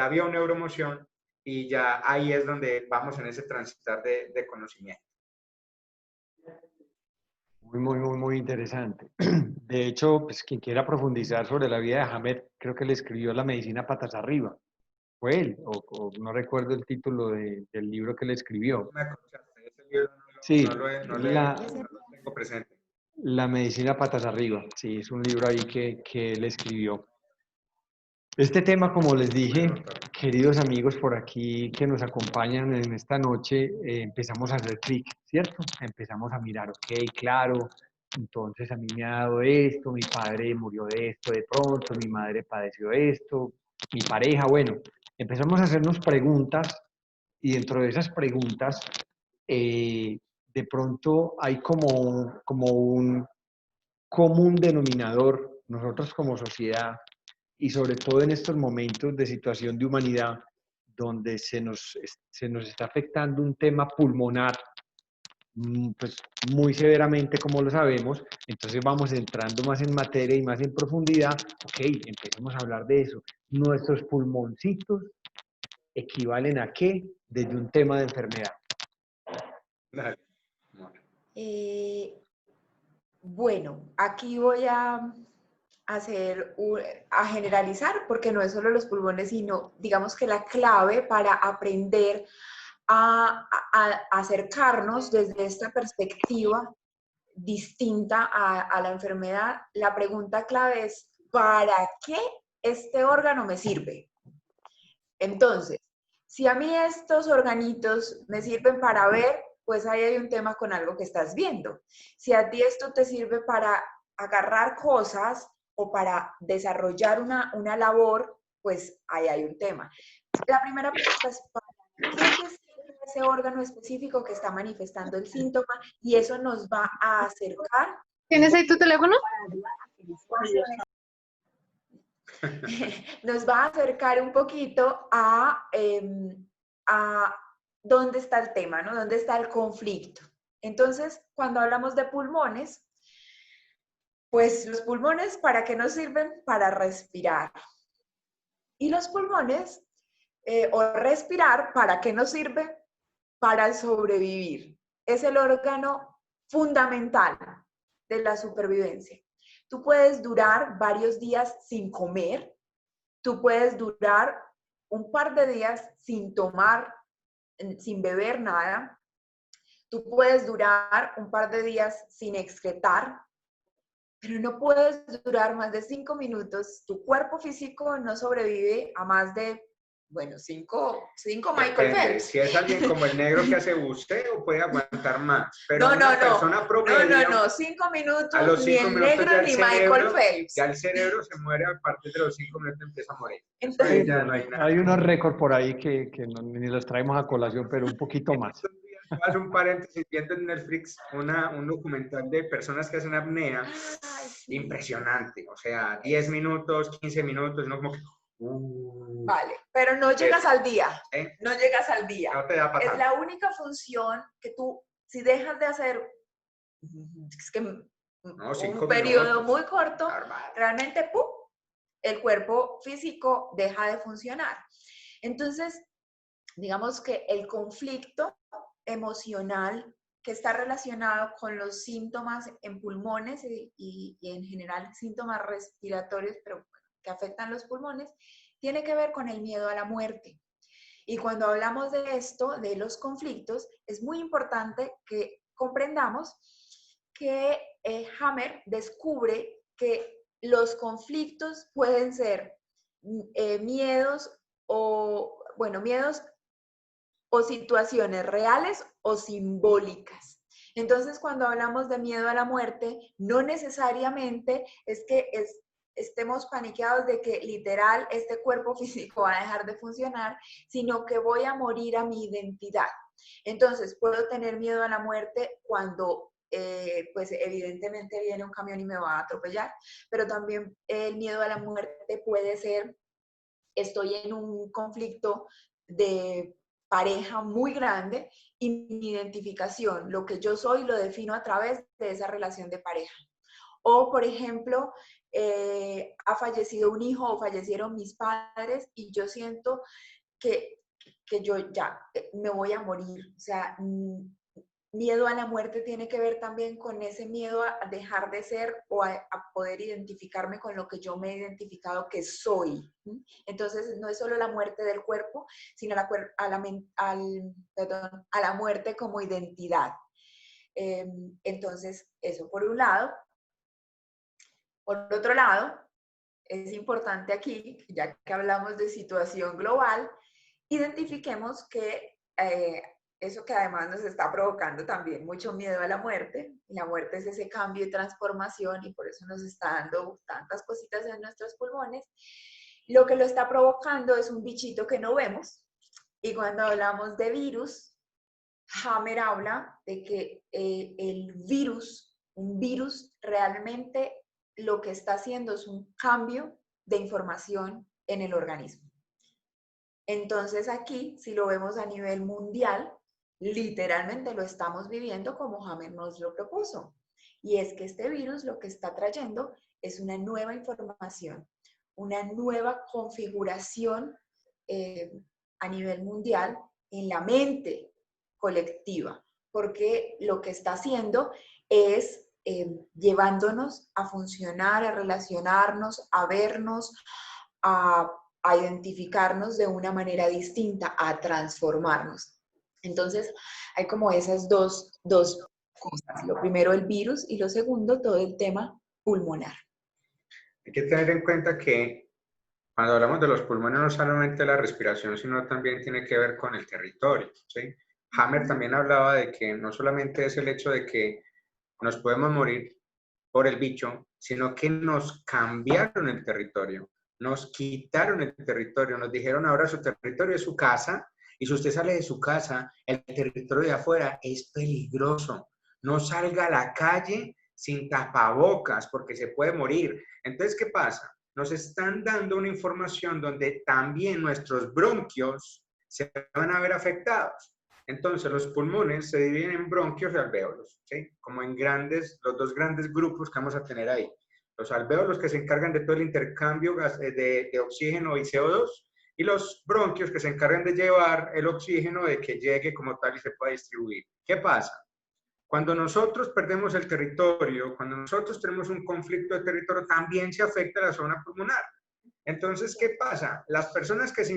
bioneuromoción, y ya ahí es donde vamos en ese transitar de conocimiento. Muy interesante. De hecho, pues quien quiera profundizar sobre la vida de Hamed, creo que le escribió La medicina patas arriba. Fue él, o no recuerdo el título del libro que le escribió. Me aconsejaste, ese libro Sí, no lo tengo presente. La medicina patas arriba, sí, es un libro ahí que él escribió. Este tema, como les dije, queridos amigos por aquí que nos acompañan en esta noche, empezamos a hacer clic, ¿cierto? Empezamos a mirar, ok, claro, entonces a mí me ha dado esto, mi padre murió de esto de pronto, mi madre padeció esto, mi pareja, bueno, empezamos a hacernos preguntas y dentro de esas preguntas, de pronto hay como un común denominador, nosotros como sociedad, y sobre todo en estos momentos de situación de humanidad, donde se nos está afectando un tema pulmonar, pues muy severamente, como lo sabemos, entonces vamos entrando más en materia y más en profundidad. Ok, empecemos a hablar de eso. Nuestros pulmoncitos equivalen a qué desde un tema de enfermedad. Bueno, aquí voy a generalizar, porque no es solo los pulmones, sino digamos que la clave para aprender a acercarnos desde esta perspectiva distinta a la enfermedad. La pregunta clave es, ¿para qué este órgano me sirve? Entonces, si a mí estos organitos me sirven para ver, pues ahí hay un tema con algo que estás viendo. Si a ti esto te sirve para agarrar cosas o para desarrollar una labor, pues ahí hay un tema. La primera pregunta es, ¿para qué te sirve ese órgano específico que está manifestando el síntoma? Y eso nos va a acercar. ¿Tienes ahí tu teléfono? Nos va a acercar un poquito a dónde está el tema, ¿no? ¿Dónde está el conflicto? Entonces, cuando hablamos de pulmones, pues los pulmones, ¿para qué nos sirven? Para respirar. Y los pulmones, o respirar, ¿para qué nos sirve? Para sobrevivir. Es el órgano fundamental de la supervivencia. Tú puedes durar varios días sin comer, tú puedes durar un par de días sin tomar, sin beber nada, tú puedes durar un par de días sin excretar, pero no puedes durar más de 5 minutos. Tu cuerpo físico no sobrevive a más de, bueno, 5 Michael Phelps. Si es alguien como el negro que hace buceo, puede aguantar más. Pero una persona promedio, no, 5 minutos, a los 5 ni el minutos negro ni Michael Phelps. Ya el cerebro se muere, a partir de los 5 minutos empieza a morir. Entonces, ya no hay nada. Hay unos récords por ahí que ni los traemos a colación, pero un poquito más. Haz un paréntesis, viendo en Netflix un documental de personas que hacen apnea. Sí. Impresionante, o sea, 10 minutos, 15 minutos, no como que... Vale, pero no llegas al día, no llegas al día. No te da para es la única función que tú si dejas de hacer, es que No, 5 un periodo minutos. muy corto, Normal. realmente ¡pum!, el cuerpo físico deja de funcionar. Entonces, digamos que el conflicto emocional que está relacionado con los síntomas en pulmones y en general síntomas respiratorios, pero que afectan los pulmones, tiene que ver con el miedo a la muerte. Y cuando hablamos de esto, de los conflictos, es muy importante que comprendamos que Hammer descubre que los conflictos pueden ser miedos o situaciones reales o simbólicas. Entonces, cuando hablamos de miedo a la muerte, no necesariamente es que estemos paniqueados de que literal este cuerpo físico va a dejar de funcionar, sino que voy a morir a mi identidad. Entonces, puedo tener miedo a la muerte cuando pues evidentemente viene un camión y me va a atropellar, pero también el miedo a la muerte puede ser, estoy en un conflicto de pareja muy grande y mi identificación, lo que yo soy, lo defino a través de esa relación de pareja. O, por ejemplo, ha fallecido un hijo o fallecieron mis padres y yo siento que yo ya me voy a morir. O sea, miedo a la muerte tiene que ver también con ese miedo a dejar de ser o a poder identificarme con lo que yo me he identificado que soy. Entonces, no es solo la muerte del cuerpo, sino a la muerte como identidad. Entonces, eso por un lado. Por otro lado, es importante aquí, ya que hablamos de situación global, identifiquemos que eso que además nos está provocando también mucho miedo a la muerte, y la muerte es ese cambio y transformación, y por eso nos está dando tantas cositas en nuestros pulmones, lo que lo está provocando es un bichito que no vemos, y cuando hablamos de virus, Hammer habla de que un virus realmente lo que está haciendo es un cambio de información en el organismo. Entonces aquí, si lo vemos a nivel mundial, literalmente lo estamos viviendo como Hammer nos lo propuso. Y es que este virus lo que está trayendo es una nueva información, una nueva configuración a nivel mundial en la mente colectiva, porque lo que está haciendo es llevándonos a funcionar, a relacionarnos, a vernos, a identificarnos de una manera distinta, a transformarnos. Entonces, hay como esas dos cosas. Lo primero, el virus, y lo segundo, todo el tema pulmonar. Hay que tener en cuenta que cuando hablamos de los pulmones, no solamente la respiración, sino también tiene que ver con el territorio, ¿sí? Hammer también hablaba de que no solamente es el hecho de que nos podemos morir por el bicho, sino que nos cambiaron el territorio, nos quitaron el territorio, nos dijeron ahora su territorio es su casa, y si usted sale de su casa, el territorio de afuera es peligroso. No salga a la calle sin tapabocas porque se puede morir. Entonces, ¿qué pasa? Nos están dando una información donde también nuestros bronquios se van a ver afectados. Entonces, los pulmones se dividen en bronquios y alvéolos, ¿sí? Como en los dos grandes grupos que vamos a tener ahí. Los alvéolos que se encargan de todo el intercambio de oxígeno y CO2, y los bronquios que se encargan de llevar el oxígeno de que llegue como tal y se pueda distribuir. ¿Qué pasa? Cuando nosotros perdemos el territorio, cuando nosotros tenemos un conflicto de territorio, también se afecta la zona pulmonar. Entonces, ¿qué pasa? Las personas que se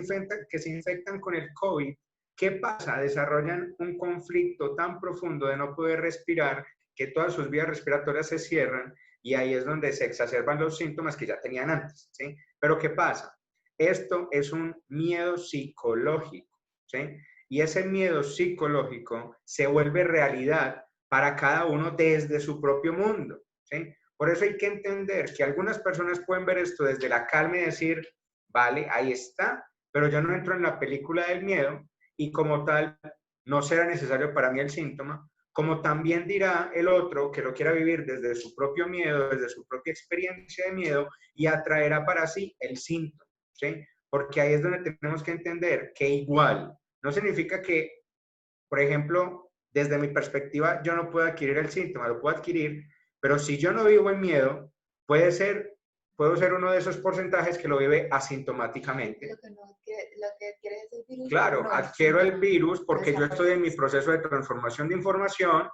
infectan con el COVID, ¿qué pasa? Desarrollan un conflicto tan profundo de no poder respirar que todas sus vías respiratorias se cierran y ahí es donde se exacerban los síntomas que ya tenían antes, ¿sí? Pero ¿qué pasa? Esto es un miedo psicológico, ¿sí? Y ese miedo psicológico se vuelve realidad para cada uno desde su propio mundo, ¿sí? Por eso hay que entender que algunas personas pueden ver esto desde la calma y decir, vale, ahí está, pero yo no entro en la película del miedo y como tal no será necesario para mí el síntoma, como también dirá el otro que lo quiera vivir desde su propio miedo, desde su propia experiencia de miedo y atraerá para sí el síntoma, ¿sí? Porque ahí es donde tenemos que entender que igual no significa que, por ejemplo, desde mi perspectiva, yo no puedo adquirir el síntoma, lo puedo adquirir, pero si yo no vivo en miedo, puedo ser uno de esos porcentajes que lo vive asintomáticamente. Lo que adquiere es el virus. Claro, no adquiero el virus porque yo estoy en mi desaparece. proceso de transformación de información,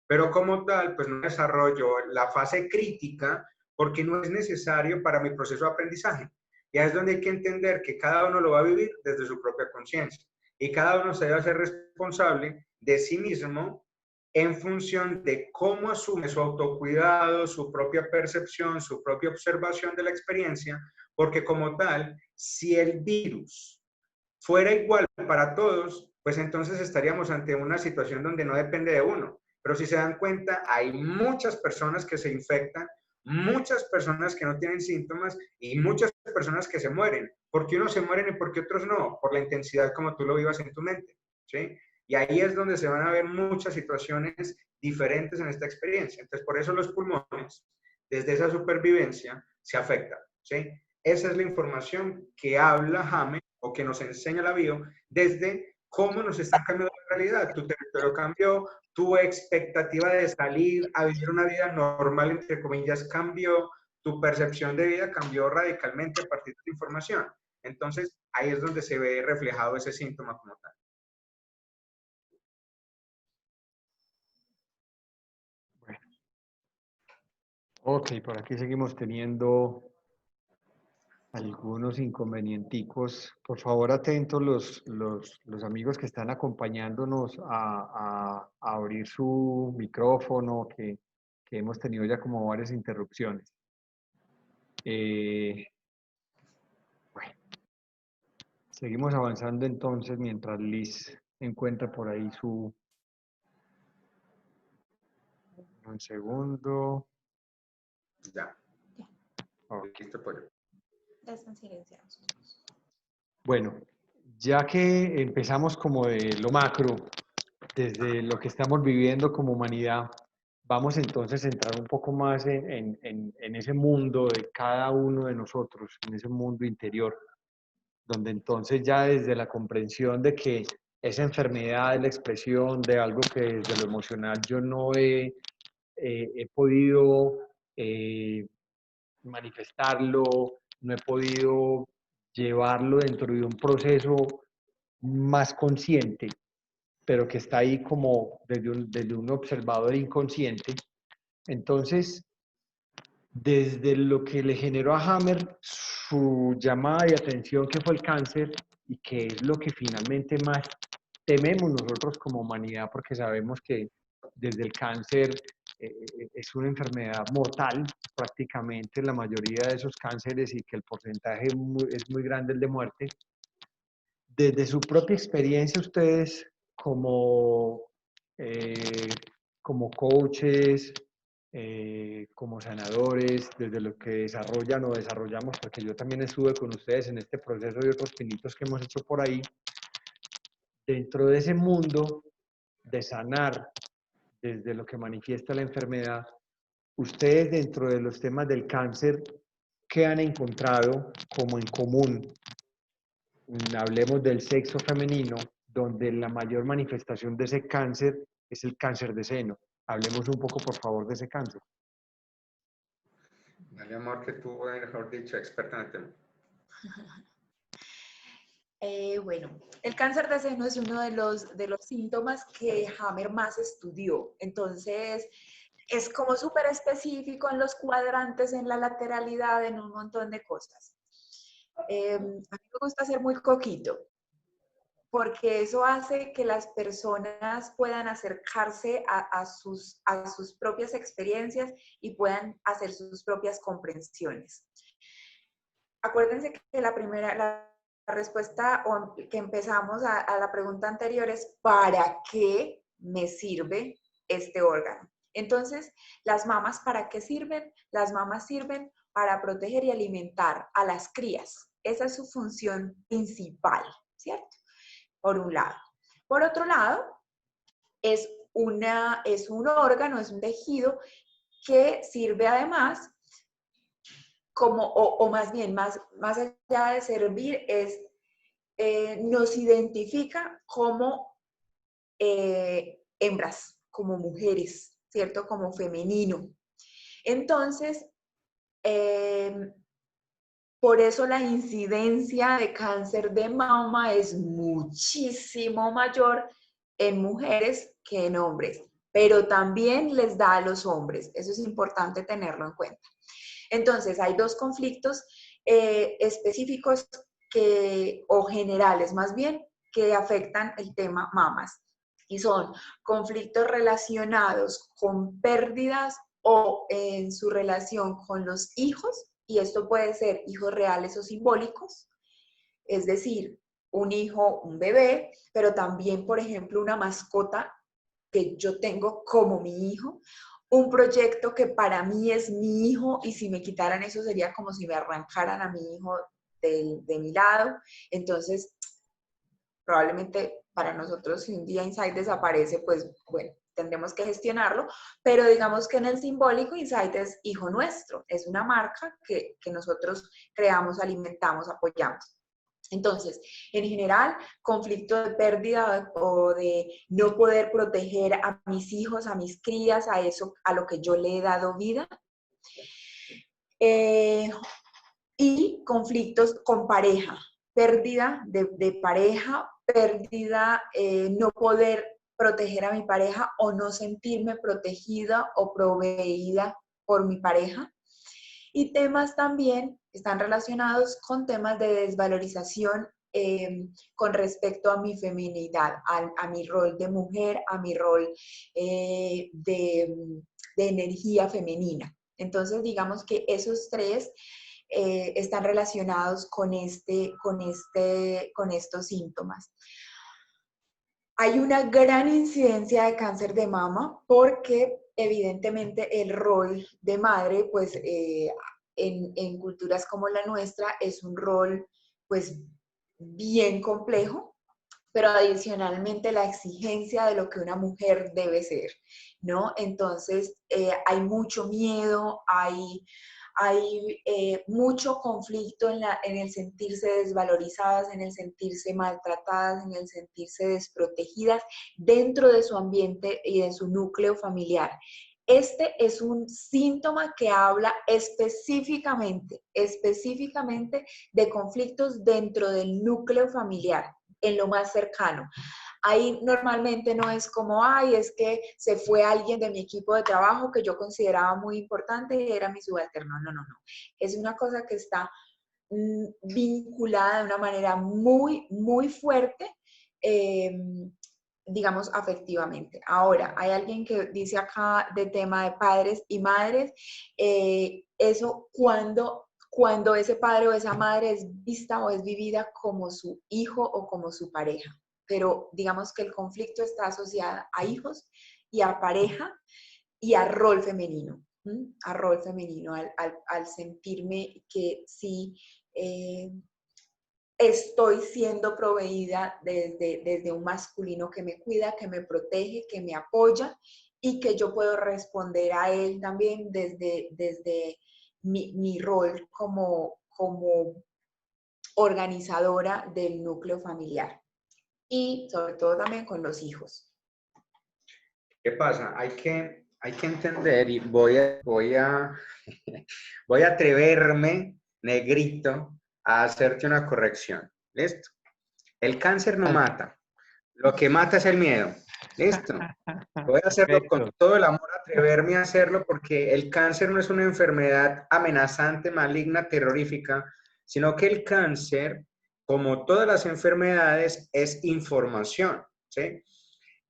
pero como tal, pues no desarrollo la fase crítica porque no es necesario para mi proceso de aprendizaje. Y ahí es donde hay que entender que cada uno lo va a vivir desde su propia conciencia y cada uno se debe hacer responsable de sí mismo en función de cómo asume su autocuidado, su propia percepción, su propia observación de la experiencia, porque como tal, si el virus fuera igual para todos, pues entonces estaríamos ante una situación donde no depende de uno. Pero si se dan cuenta, hay muchas personas que se infectan, muchas personas que no tienen síntomas y muchas personas que se mueren. ¿Por qué unos se mueren y por qué otros no? Por la intensidad como tú lo vivas en tu mente, ¿sí? Y ahí es donde se van a ver muchas situaciones diferentes en esta experiencia. Entonces, por eso los pulmones, desde esa supervivencia, se afectan, ¿sí? Esa es la información que habla James o que nos enseña la bio desde cómo nos están cambiando la realidad. Tu territorio cambió, tu expectativa de salir a vivir una vida normal, entre comillas, cambió, tu percepción de vida cambió radicalmente a partir de la información. Entonces, ahí es donde se ve reflejado ese síntoma como tal. Bueno. Ok, por aquí seguimos teniendo algunos inconvenienticos. Por favor, atentos los amigos que están acompañándonos a abrir su micrófono, que hemos tenido ya como varias interrupciones. Bueno, seguimos avanzando entonces mientras Liz encuentra por ahí su... Un segundo. Ya. Ok. Listo, pues. Están silenciados. Bueno, ya que empezamos como de lo macro, desde lo que estamos viviendo como humanidad, vamos entonces a entrar un poco más en ese mundo de cada uno de nosotros, en ese mundo interior, donde entonces ya desde la comprensión de que esa enfermedad es la expresión de algo que desde lo emocional yo no he podido manifestarlo, no he podido llevarlo dentro de un proceso más consciente, pero que está ahí como desde un observador inconsciente. Entonces, desde lo que le generó a Hammer su llamada de atención, que fue el cáncer, y que es lo que finalmente más tememos nosotros como humanidad, porque sabemos que desde el cáncer es una enfermedad mortal, prácticamente la mayoría de esos cánceres, y que el porcentaje es muy grande el de muerte. Desde su propia experiencia, ustedes como, como coaches, como sanadores, desde lo que desarrollan o desarrollamos, porque yo también estuve con ustedes en este proceso y otros pinitos que hemos hecho por ahí, dentro de ese mundo de sanar desde lo que manifiesta la enfermedad, ustedes dentro de los temas del cáncer, ¿qué han encontrado como en común? Hablemos del sexo femenino, donde la mayor manifestación de ese cáncer es el cáncer de seno. Hablemos un poco, por favor, de ese cáncer. Dale, amor, que tú, mejor dicho, experta en el tema. Bueno, el cáncer de seno es uno de los síntomas que Hammer más estudió. Entonces, es como súper específico en los cuadrantes, en la lateralidad, en un montón de cosas. A mí me gusta hacer muy coquito, porque eso hace que las personas puedan acercarse a sus propias experiencias y puedan hacer sus propias comprensiones. Acuérdense que la respuesta que empezamos a la pregunta anterior es ¿para qué me sirve este órgano? Entonces, las mamas, ¿para qué sirven? Las mamas sirven para proteger y alimentar a las crías. Esa es su función principal, ¿cierto? Por un lado. Por otro lado, es un órgano, es un tejido que sirve además como, o más bien, más allá de servir, nos identifica como hembras, como mujeres, ¿cierto? Como femenino. Entonces, por eso la incidencia de cáncer de mama es muchísimo mayor en mujeres que en hombres, pero también les da a los hombres. Eso es importante tenerlo en cuenta. Entonces, hay dos conflictos específicos o generales más bien, que afectan el tema mamas. Y son conflictos relacionados con pérdidas o en su relación con los hijos, y esto puede ser hijos reales o simbólicos, es decir, un hijo, un bebé, pero también, por ejemplo, una mascota que yo tengo como mi hijo, un proyecto que para mí es mi hijo, y si me quitaran eso sería como si me arrancaran a mi hijo de mi lado. Entonces, probablemente para nosotros, si un día Insight desaparece, pues bueno, tendremos que gestionarlo, pero digamos que en el simbólico Insight es hijo nuestro, es una marca que nosotros creamos, alimentamos, apoyamos. Entonces, en general, conflicto de pérdida o de no poder proteger a mis hijos, a mis crías, a eso, a lo que yo le he dado vida. Y conflictos con pareja, pérdida de pareja, pérdida, no poder proteger a mi pareja o no sentirme protegida o proveída por mi pareja. Y temas también están relacionados con temas de desvalorización con respecto a mi feminidad, a mi rol de mujer, a mi rol de energía femenina. Entonces, digamos que esos tres están relacionados con estos síntomas. Hay una gran incidencia de cáncer de mama porque evidentemente el rol de madre, pues en culturas como la nuestra, es un rol pues bien complejo, pero adicionalmente la exigencia de lo que una mujer debe ser, ¿no? Entonces hay mucho miedo, hay mucho conflicto en el sentirse desvalorizadas, en el sentirse maltratadas, en el sentirse desprotegidas dentro de su ambiente y de su núcleo familiar. Este es un síntoma que habla específicamente de conflictos dentro del núcleo familiar, en lo más cercano. Ahí normalmente no es como, ay, es que se fue alguien de mi equipo de trabajo que yo consideraba muy importante y era mi subalterno. No, no, no. Es una cosa que está vinculada de una manera muy, muy fuerte, digamos, afectivamente. Ahora, hay alguien que dice acá de tema de padres y madres, eso cuando ese padre o esa madre es vista o es vivida como su hijo o como su pareja. Pero digamos que el conflicto está asociado a hijos y a pareja y a rol femenino, a rol femenino, al sentirme que sí estoy siendo proveída desde un masculino que me cuida, que me protege, que me apoya y que yo puedo responder a él también desde mi rol como organizadora del núcleo familiar. Y sobre todo también con los hijos. ¿Qué pasa? Hay que entender, y voy a atreverme, negrito, a hacerte una corrección. ¿Listo? El cáncer no mata. Lo que mata es el miedo. ¿Listo? Voy a hacerlo con todo el amor, atreverme a hacerlo, porque el cáncer no es una enfermedad amenazante, maligna, terrorífica, sino que el cáncer, como todas las enfermedades, es información, ¿sí?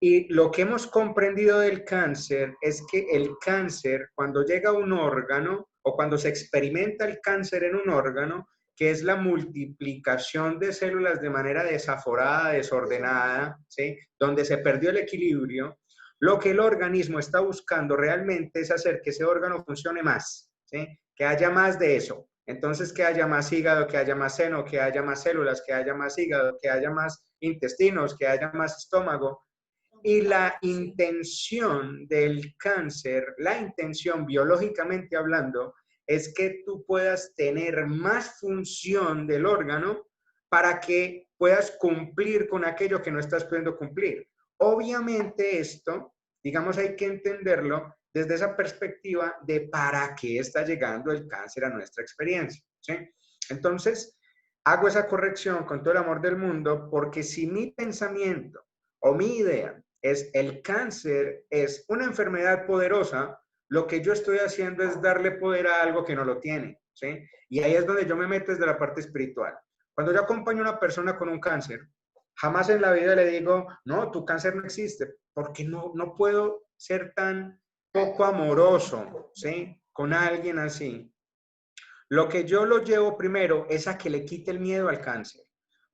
Y lo que hemos comprendido del cáncer es que el cáncer, cuando llega a un órgano o cuando se experimenta el cáncer en un órgano, que es la multiplicación de células de manera desaforada, desordenada, ¿sí? Donde se perdió el equilibrio, lo que el organismo está buscando realmente es hacer que ese órgano funcione más, ¿sí? Que haya más de eso. Entonces, que haya más hígado, que haya más seno, que haya más células, que haya más hígado, que haya más intestinos, que haya más estómago. Y la intención del cáncer, la intención biológicamente hablando, es que tú puedas tener más función del órgano para que puedas cumplir con aquello que no estás pudiendo cumplir. Obviamente esto, digamos, hay que entenderlo desde esa perspectiva de para qué está llegando el cáncer a nuestra experiencia, ¿sí? Entonces, hago esa corrección con todo el amor del mundo, porque si mi pensamiento o mi idea es el cáncer es una enfermedad poderosa, lo que yo estoy haciendo es darle poder a algo que no lo tiene, ¿sí? Y ahí es donde yo me meto desde la parte espiritual. Cuando yo acompaño a una persona con un cáncer, jamás en la vida le digo, no, tu cáncer no existe, porque no puedo ser tan poco amoroso, ¿sí? Con alguien así. Lo que yo lo llevo primero es a que le quite el miedo al cáncer,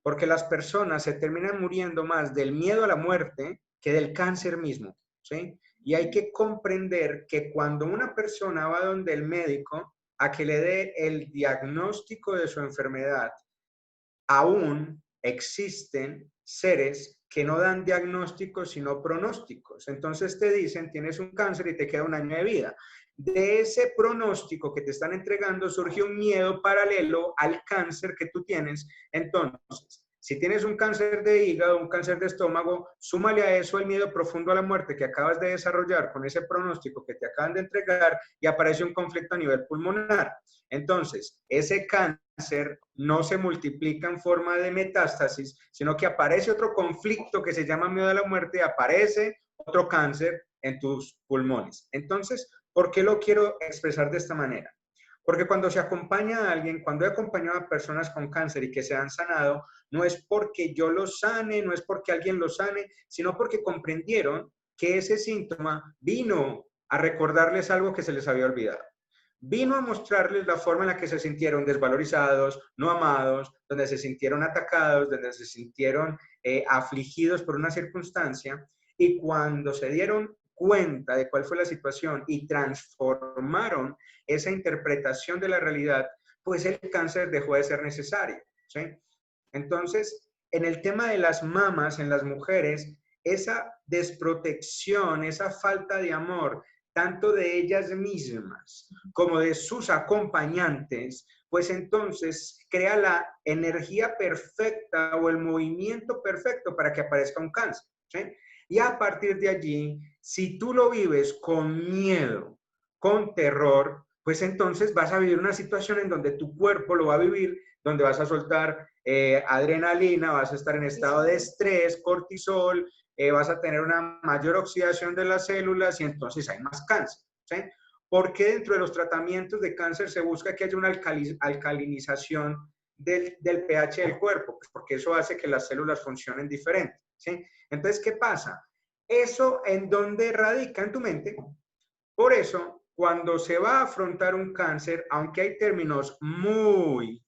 porque las personas se terminan muriendo más del miedo a la muerte que del cáncer mismo, ¿sí? Y hay que comprender que cuando una persona va donde el médico a que le dé el diagnóstico de su enfermedad, aún existen seres que no dan diagnósticos sino pronósticos. Entonces te dicen, tienes un cáncer y te queda 1 año de vida. De ese pronóstico que te están entregando surge un miedo paralelo al cáncer que tú tienes. Entonces, si tienes un cáncer de hígado, un cáncer de estómago, súmale a eso el miedo profundo a la muerte que acabas de desarrollar con ese pronóstico que te acaban de entregar y aparece un conflicto a nivel pulmonar. Entonces, ese cáncer no se multiplica en forma de metástasis, sino que aparece otro conflicto que se llama miedo a la muerte, aparece otro cáncer en tus pulmones. Entonces, ¿por qué lo quiero expresar de esta manera? Porque cuando se acompaña a alguien, cuando he acompañado a personas con cáncer y que se han sanado, no es porque yo los sane, no es porque alguien los sane, sino porque comprendieron que ese síntoma vino a recordarles algo que se les había olvidado. Vino a mostrarles la forma en la que se sintieron desvalorizados, no amados, donde se sintieron atacados, donde se sintieron afligidos por una circunstancia, y cuando se dieron cuenta de cuál fue la situación y transformaron esa interpretación de la realidad, pues el cáncer dejó de ser necesario, ¿sí? Entonces, en el tema de las mamas, en las mujeres, esa desprotección, esa falta de amor, tanto de ellas mismas como de sus acompañantes, pues entonces crea la energía perfecta o el movimiento perfecto para que aparezca un cáncer, ¿sí? Y a partir de allí, si tú lo vives con miedo, con terror, pues entonces vas a vivir una situación en donde tu cuerpo lo va a vivir, donde vas a soltar adrenalina, vas a estar en estado de estrés, cortisol, vas a tener una mayor oxidación de las células y entonces hay más cáncer, ¿sí? ¿Por qué dentro de los tratamientos de cáncer se busca que haya una alcalinización del pH del cuerpo? Pues porque eso hace que las células funcionen diferente, ¿sí? Entonces, ¿qué pasa? Eso en dónde radica en tu mente. Por eso, cuando se va a afrontar un cáncer, aunque hay términos muy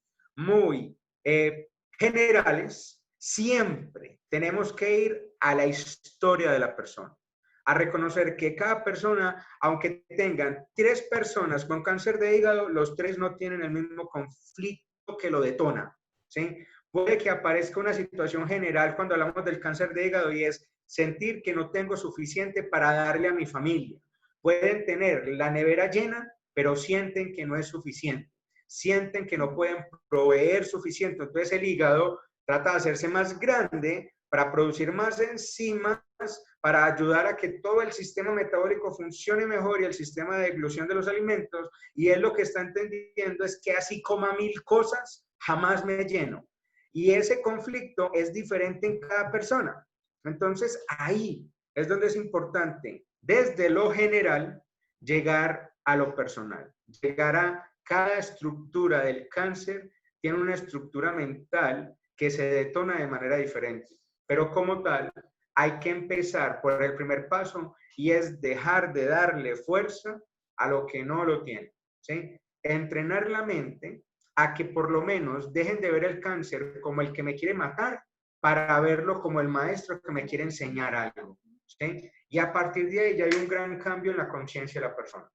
generales, siempre tenemos que ir a la historia de la persona, a reconocer que cada persona, aunque tengan 3 personas con cáncer de hígado, los 3 no tienen el mismo conflicto que lo detona, ¿sí? Puede que aparezca una situación general cuando hablamos del cáncer de hígado y es sentir que no tengo suficiente para darle a mi familia. Pueden tener la nevera llena, pero sienten que no es suficiente. Sienten que no pueden proveer suficiente. Entonces el hígado trata de hacerse más grande para producir más enzimas, para ayudar a que todo el sistema metabólico funcione mejor y el sistema de deglución de los alimentos. Y él lo que está entendiendo es que así coma 1000 cosas, jamás me lleno. Y ese conflicto es diferente en cada persona. Entonces ahí es donde es importante, desde lo general, llegar a lo personal, llegar a cada estructura del cáncer, tiene una estructura mental que se detona de manera diferente, pero como tal, hay que empezar por el primer paso y es dejar de darle fuerza a lo que no lo tiene, ¿sí? Entrenar la mente a que por lo menos dejen de ver el cáncer como el que me quiere matar para verlo como el maestro que me quiere enseñar algo, ¿sí? Y a partir de ahí ya hay un gran cambio en la conciencia de la persona.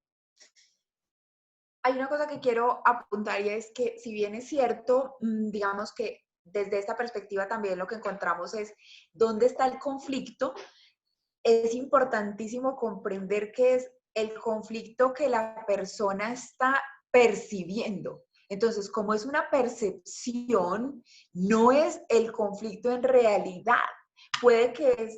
Hay una cosa que quiero apuntar y es que si bien es cierto, digamos que desde esta perspectiva también lo que encontramos es dónde está el conflicto, es importantísimo comprender que es el conflicto que la persona está percibiendo. Entonces, como es una percepción, no es el conflicto en realidad. Puede que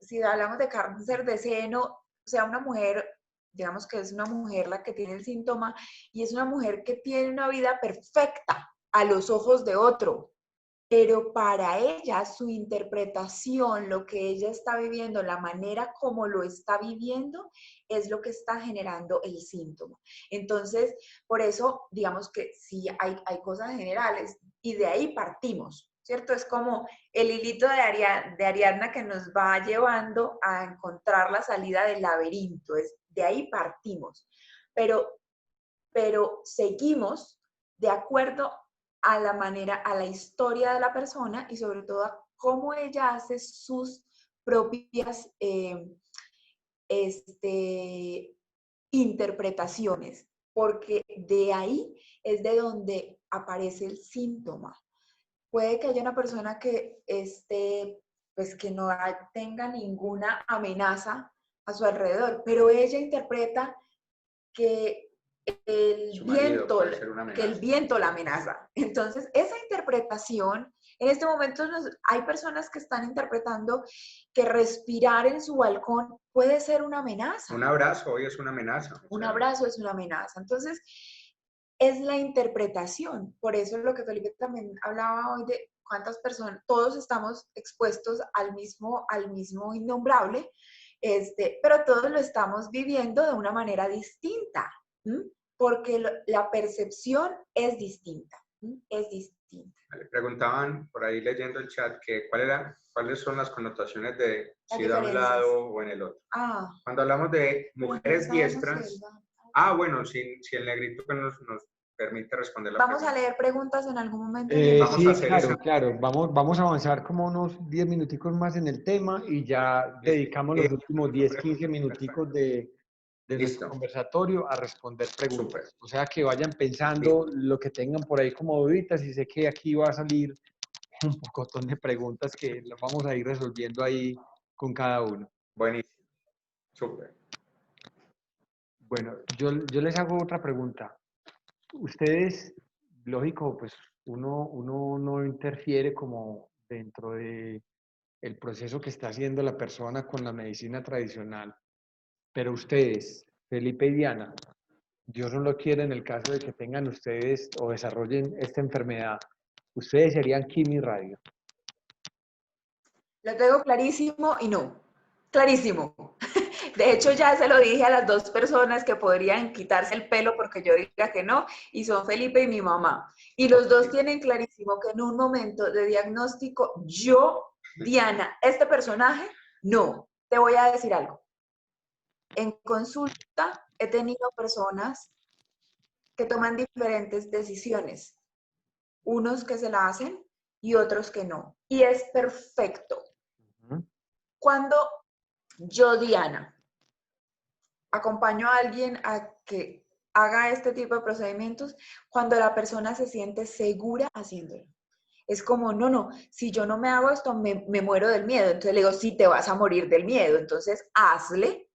si hablamos de cáncer de seno, o sea, una mujer, digamos que es una mujer la que tiene el síntoma y es una mujer que tiene una vida perfecta a los ojos de otro, pero para ella su interpretación, lo que ella está viviendo, la manera como lo está viviendo, es lo que está generando el síntoma. Entonces, por eso, digamos que sí hay cosas generales y de ahí partimos, ¿cierto? Es como el hilito de Ariadna que nos va llevando a encontrar la salida del laberinto, de ahí partimos, pero seguimos de acuerdo a la manera, a la historia de la persona y sobre todo a cómo ella hace sus propias interpretaciones, porque de ahí es de donde aparece el síntoma. Puede que haya una persona que pues que no tenga ninguna amenaza a su alrededor, pero ella interpreta que el viento la amenaza. Entonces, esa interpretación, en este momento hay personas que están interpretando que respirar en su balcón puede ser una amenaza. Un abrazo hoy es una amenaza. Un abrazo es una amenaza. Entonces, es la interpretación. Por eso es lo que Felipe también hablaba hoy de cuántas personas, todos estamos expuestos al mismo innombrable, pero todos lo estamos viviendo de una manera distinta. Porque la percepción es distinta, es distinta. Le preguntaban por ahí leyendo el chat que cuáles son las connotaciones de si de un lado o en el otro. Cuando hablamos de mujeres diestras, bueno, si el negrito nos permite responder la pregunta. Vamos a leer preguntas en algún momento. Claro. Vamos a avanzar como unos 10 minuticos más en el tema y ya dedicamos los últimos 10, 15 minuticos de nuestro conversatorio a responder preguntas. O sea, que vayan pensando lo que tengan por ahí como duditas y sé que aquí va a salir un pocotón de preguntas que las vamos a ir resolviendo ahí con cada uno. Buenísimo. Súper. Bueno, yo les hago otra pregunta. Ustedes, lógico, pues uno no interfiere como dentro de el proceso que está haciendo la persona con la medicina tradicional. Pero ustedes, Felipe y Diana, Dios no lo quiere en el caso de que tengan ustedes o desarrollen esta enfermedad, ¿ustedes serían quimio y radio? Lo tengo clarísimo y no. Clarísimo. De hecho, ya se lo dije a las dos personas que podrían quitarse el pelo porque yo diga que no, y son Felipe y mi mamá. Y los dos tienen clarísimo que en un momento de diagnóstico, yo, Diana, este personaje, no. Te voy a decir algo. En consulta he tenido personas que toman diferentes decisiones. Unos que se la hacen y otros que no. Y es perfecto. Cuando yo, Diana, acompaño a alguien a que haga este tipo de procedimientos, cuando la persona se siente segura haciéndolo. Es como, no, si yo no me hago esto, me muero del miedo. Entonces le digo, sí, te vas a morir del miedo. Entonces, hazle,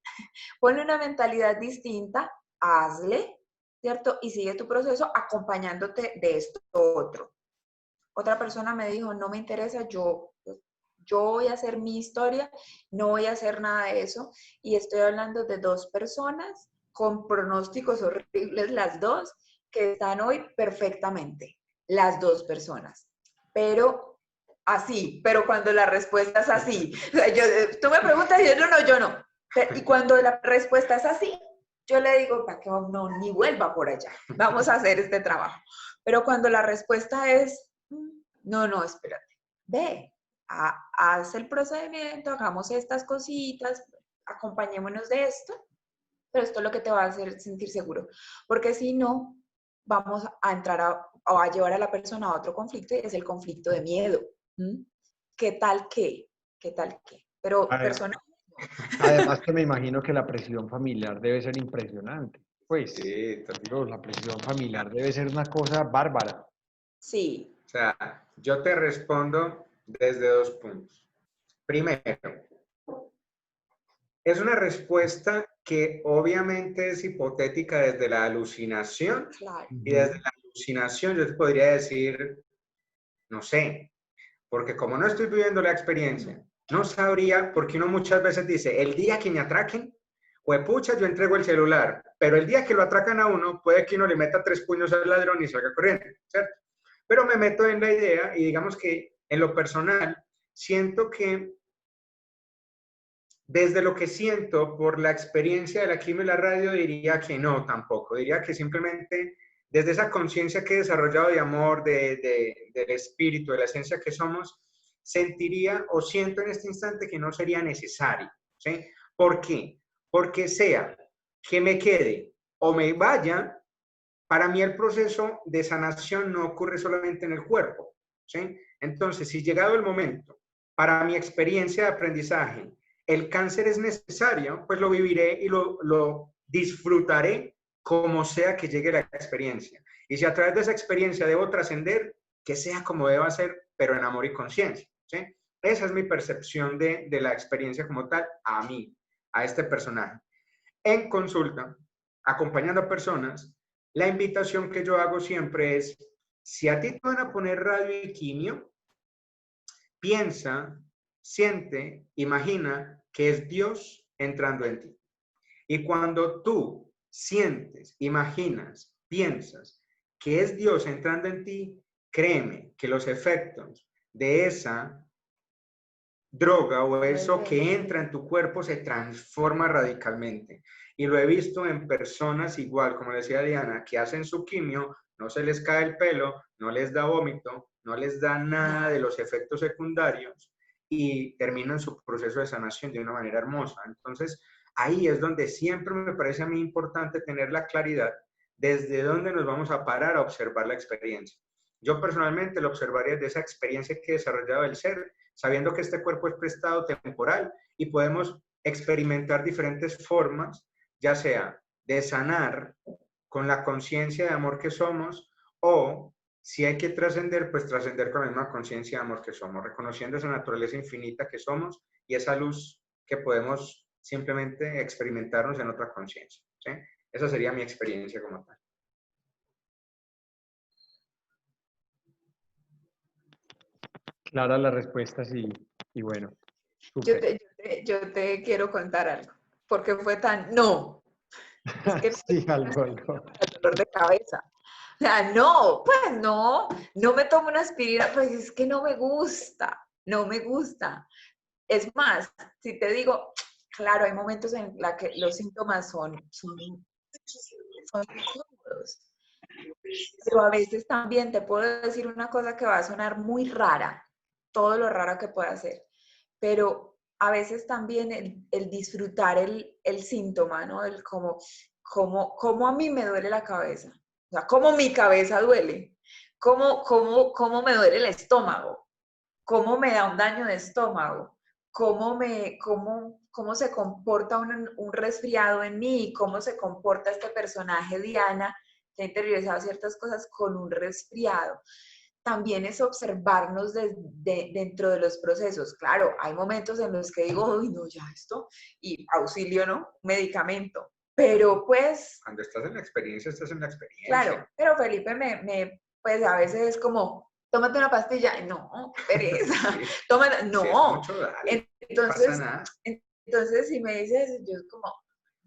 ponle una mentalidad distinta, hazle, ¿cierto? Y sigue tu proceso acompañándote de esto otro. Otra persona me dijo, no me interesa, yo voy a hacer mi historia, no voy a hacer nada de eso. Y estoy hablando de dos personas con pronósticos horribles, las dos, que están hoy perfectamente, las dos personas. Pero así, pero cuando la respuesta es así, o sea, tú me preguntas y yo no. Y cuando la respuesta es así, yo le digo, para que no, ni vuelva por allá, vamos a hacer este trabajo. Pero cuando la respuesta es, no, espérate, ve, haz el procedimiento, hagamos estas cositas, acompañémonos de esto, pero esto es lo que te va a hacer sentir seguro, porque si no, vamos a entrar o a llevar a la persona a otro conflicto y es el conflicto de miedo. ¿Qué tal qué? Pero personas... Además que me imagino que la presión familiar debe ser impresionante. Pues, sí, la presión familiar debe ser una cosa bárbara. Sí. O sea, yo te respondo desde dos puntos. Primero, es una respuesta que obviamente es hipotética desde la alucinación. Claro. Y desde la alucinación yo te podría decir, no sé, porque como no estoy viviendo la experiencia, no sabría, porque uno muchas veces dice, el día que me atraquen, pucha, yo entrego el celular, pero el día que lo atracan a uno, puede que uno le meta 3 puños al ladrón y salga corriendo, ¿cierto? Pero me meto en la idea y digamos que en lo personal, siento que desde lo que siento por la experiencia de la quimio y la radio, diría que no tampoco. Diría que simplemente desde esa conciencia que he desarrollado de amor, del espíritu, de la esencia que somos, sentiría o siento en este instante que no sería necesario, ¿sí? ¿Por qué? Porque sea que me quede o me vaya, para mí el proceso de sanación no ocurre solamente en el cuerpo, ¿sí? Entonces, si llegado el momento, para mi experiencia de aprendizaje, el cáncer es necesario, pues lo viviré y lo disfrutaré como sea que llegue la experiencia. Y si a través de esa experiencia debo trascender, que sea como deba ser, pero en amor y conciencia, ¿sí? Esa es mi percepción de la experiencia como tal, a mí, a este personaje. En consulta, acompañando a personas, la invitación que yo hago siempre es, si a ti te van a poner radio y quimio, piensa, siente, imagina que es Dios entrando en ti. Y cuando tú sientes, imaginas, piensas que es Dios entrando en ti, créeme que los efectos de esa droga o eso que entra en tu cuerpo se transforma radicalmente. Y lo he visto en personas igual, como decía Diana, que hacen su quimio, no se les cae el pelo, no les da vómito, no les da nada de los efectos secundarios y terminan su proceso de sanación de una manera hermosa. Entonces, ahí es donde siempre me parece a mí importante tener la claridad desde dónde nos vamos a parar a observar la experiencia. Yo personalmente lo observaría de esa experiencia que he desarrollado del ser, sabiendo que este cuerpo es prestado temporal y podemos experimentar diferentes formas, ya sea de sanar con la conciencia de amor que somos, o si hay que trascender, pues trascender con la misma conciencia de amor que somos, reconociendo esa naturaleza infinita que somos y esa luz que podemos simplemente experimentarnos en otra conciencia, ¿sí? Esa sería mi experiencia como tal. Clara la respuesta, sí. Y bueno, Yo te quiero contar algo. ¿Por qué fue tan? No. Es que sí, algo. el dolor de cabeza. O sea, no, pues no me tomo una aspirina, pues es que no me gusta, no me gusta. Es más, si te digo, claro, hay momentos en los que los síntomas son incómodos, pero a veces también te puedo decir una cosa que va a sonar muy rara, todo lo raro que pueda ser, pero a veces también el disfrutar el síntoma, ¿no? El cómo a mí me duele la cabeza, o sea, cómo mi cabeza duele, cómo me duele el estómago, cómo me da un daño de estómago, cómo se comporta un resfriado en mí, cómo se comporta este personaje Diana, que ha interiorizado ciertas cosas con un resfriado. También es observarnos dentro de los procesos. Claro, hay momentos en los que digo, uy, no, ya esto, y auxilio, ¿no? Medicamento. Pero pues... Cuando estás en la experiencia, estás en la experiencia. Claro, pero Felipe pues a veces es como, tómate una pastilla. No, qué pereza. Sí, Tómate, no. sí, es mucho, dale, Entonces, no pasa nada. Entonces, si me dices, yo es como,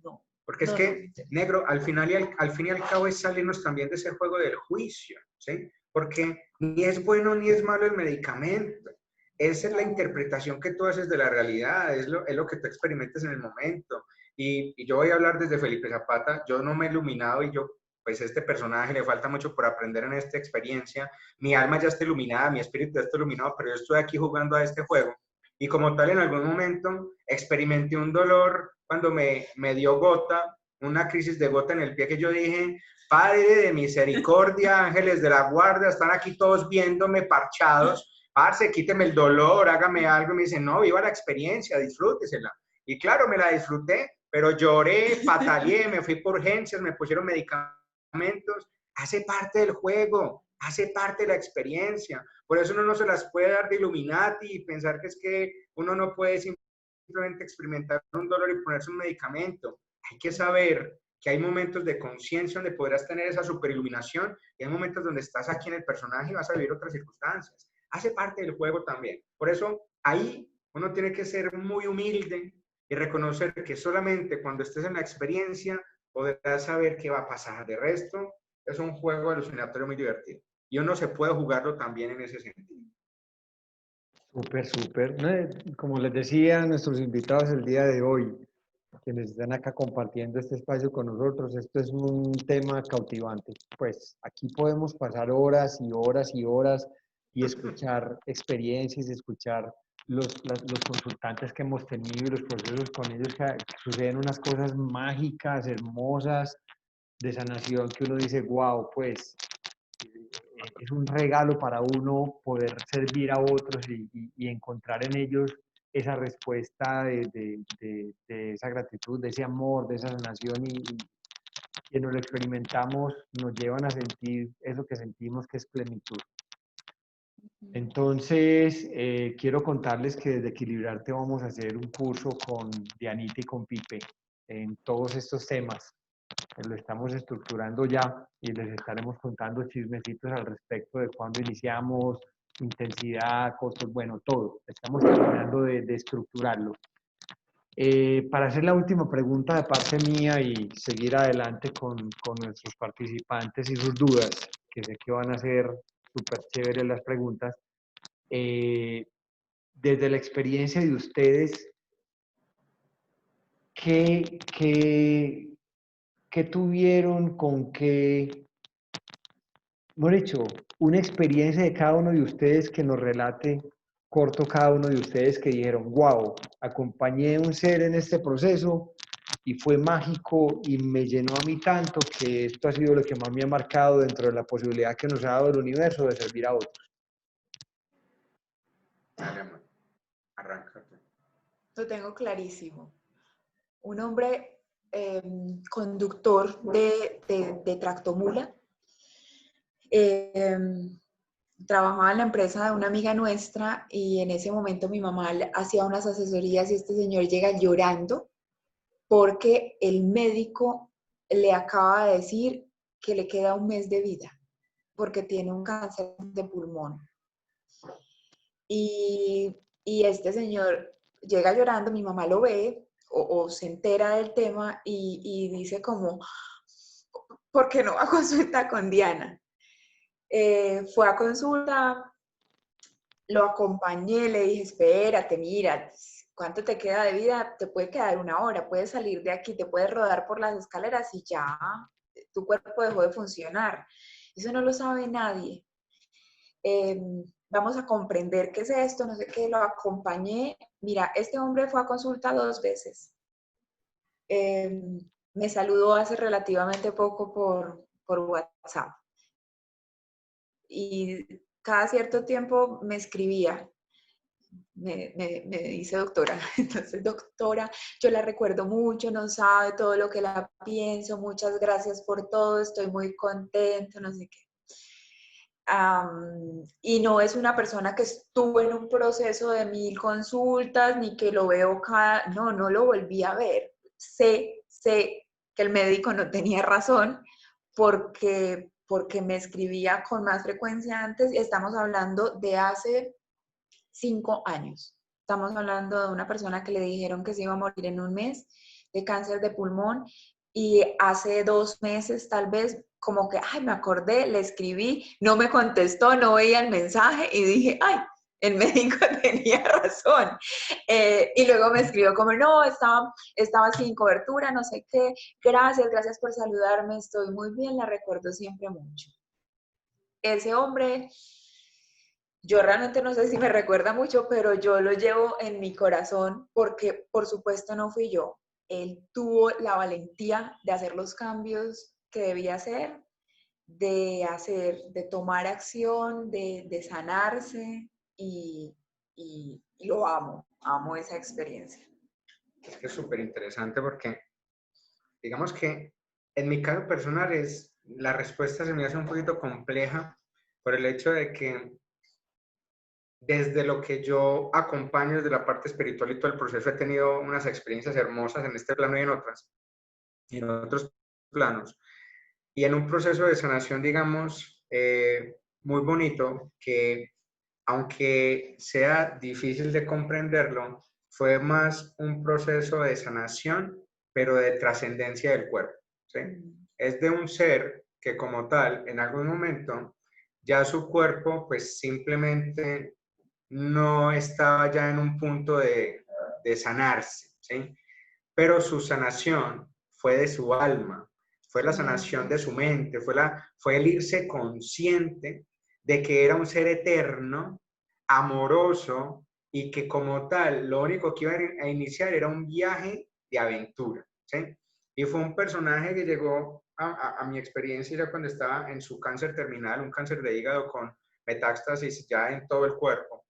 no. Porque es que, negro, al fin y al cabo es salirnos también de ese juego del juicio, ¿sí? Porque ni es bueno ni es malo el medicamento. Esa es la interpretación que tú haces de la realidad, es lo que tú experimentas en el momento. Y yo voy a hablar desde Felipe Zapata, yo no me he iluminado y yo, pues este personaje le falta mucho por aprender en esta experiencia. Mi alma ya está iluminada, mi espíritu ya está iluminado, pero yo estoy aquí jugando a este juego. Y como tal, en algún momento experimenté un dolor cuando me dio gota, una crisis de gota en el pie que yo dije, Padre de misericordia, ángeles de la guardia, están aquí todos viéndome parchados, parce, quíteme el dolor, hágame algo. Y me dicen, no, viva la experiencia, disfrútesela. Y claro, me la disfruté, pero lloré, pataleé, me fui por urgencias, me pusieron medicamentos. Hace parte del juego, hace parte de la experiencia. Por eso uno no se las puede dar de Illuminati y pensar que es que uno no puede simplemente experimentar un dolor y ponerse un medicamento. Hay que saber que hay momentos de conciencia donde podrás tener esa superiluminación y hay momentos donde estás aquí en el personaje y vas a vivir otras circunstancias. Hace parte del juego también. Por eso ahí Uno tiene que ser muy humilde y reconocer que solamente cuando estés en la experiencia podrás saber qué va a pasar. De resto, es un juego alucinatorio muy divertido. Y uno se puede jugarlo también en ese sentido. Súper, súper. ¿No? Como les decía a nuestros invitados el día de hoy, quienes están acá compartiendo este espacio con nosotros, esto es un tema cautivante. Pues aquí podemos pasar horas y horas y horas y escuchar experiencias, escuchar los consultantes que hemos tenido y los procesos con ellos, que suceden unas cosas mágicas, hermosas, de sanación, que uno dice, wow, pues es un regalo para uno poder servir a otros y encontrar en ellos esa respuesta de esa gratitud, de ese amor, de esa sanación y quienes lo experimentamos nos llevan a sentir eso que sentimos que es plenitud. Entonces, quiero contarles que desde Equilibrarte vamos a hacer un curso con Dianita y con Pipe en todos estos temas. Lo estamos estructurando ya y les estaremos contando chismecitos al respecto de cuándo iniciamos, intensidad, costos, bueno, todo. Estamos terminando de estructurarlo. Para hacer la última pregunta de parte mía y seguir adelante con nuestros participantes y sus dudas, que sé que van a ser súper chéveres las preguntas, desde la experiencia de ustedes, ¿qué tuvieron con qué, hemos dicho, una experiencia de cada uno de ustedes que nos relate corto cada uno de ustedes que dijeron, wow, acompañé a un ser en este proceso y fue mágico y me llenó a mí tanto que esto ha sido lo que más me ha marcado dentro de la posibilidad que nos ha dado el universo de servir a otros? Dale, amor. Arráncate. Lo tengo clarísimo. Un hombre conductor de tractomula. Trabajaba en la empresa de una amiga nuestra y en ese momento mi mamá hacía unas asesorías y este señor llega llorando porque el médico le acaba de decir que le queda un mes de vida porque tiene un cáncer de pulmón. Y este señor llega llorando, mi mamá lo ve o se entera del tema y dice como, ¿por qué no va a consulta con Diana? Fue a consulta, lo acompañé, le dije, espérate, mira, ¿cuánto te queda de vida? Te puede quedar 1 hora, puedes salir de aquí, te puedes rodar por las escaleras y ya tu cuerpo dejó de funcionar. Eso no lo sabe nadie. Vamos a comprender qué es esto, no sé qué, lo acompañé. Mira, este hombre fue a consulta 2 veces. Me saludó hace relativamente poco por WhatsApp. Y cada cierto tiempo me escribía, me dice doctora. Entonces, doctora, yo la recuerdo mucho, no sabe todo lo que la pienso, muchas gracias por todo, estoy muy contento, no sé qué. Y no es una persona que estuvo en un proceso de 1000 consultas, ni que lo veo no lo volví a ver. Sé que el médico no tenía razón porque me escribía con más frecuencia antes y estamos hablando de hace 5 años. Estamos hablando de una persona que le dijeron que se iba a morir en 1 mes de cáncer de pulmón y hace 2 meses tal vez como que, ay, me acordé, le escribí, no me contestó, no veía el mensaje y dije, ay, el médico tenía razón. Y luego me escribió como, no, estaba sin cobertura, no sé qué, gracias por saludarme, estoy muy bien, la recuerdo siempre mucho. Ese hombre, yo realmente no sé si me recuerda mucho, pero yo lo llevo en mi corazón porque por supuesto no fui yo. Él tuvo la valentía de hacer los cambios que debía hacer, de tomar acción, de sanarse y lo amo esa experiencia. Es que es súper interesante porque, digamos que en mi caso personal la respuesta se me hace un poquito compleja por el hecho de que desde lo que yo acompaño desde la parte espiritual y todo el proceso he tenido unas experiencias hermosas en este plano y en otros planos. Y en un proceso de sanación, digamos, muy bonito, que aunque sea difícil de comprenderlo, fue más un proceso de sanación, pero de trascendencia del cuerpo, ¿sí? Es de un ser que como tal, en algún momento, ya su cuerpo pues simplemente no estaba ya en un punto de sanarse, ¿sí? Pero su sanación fue de su alma, fue la sanación de su mente, fue el irse consciente de que era un ser eterno, amoroso, y que como tal, lo único que iba a iniciar era un viaje de aventura, ¿sí? Y fue un personaje que llegó a mi experiencia ya cuando estaba en su cáncer terminal, un cáncer de hígado con metástasis ya en todo el cuerpo,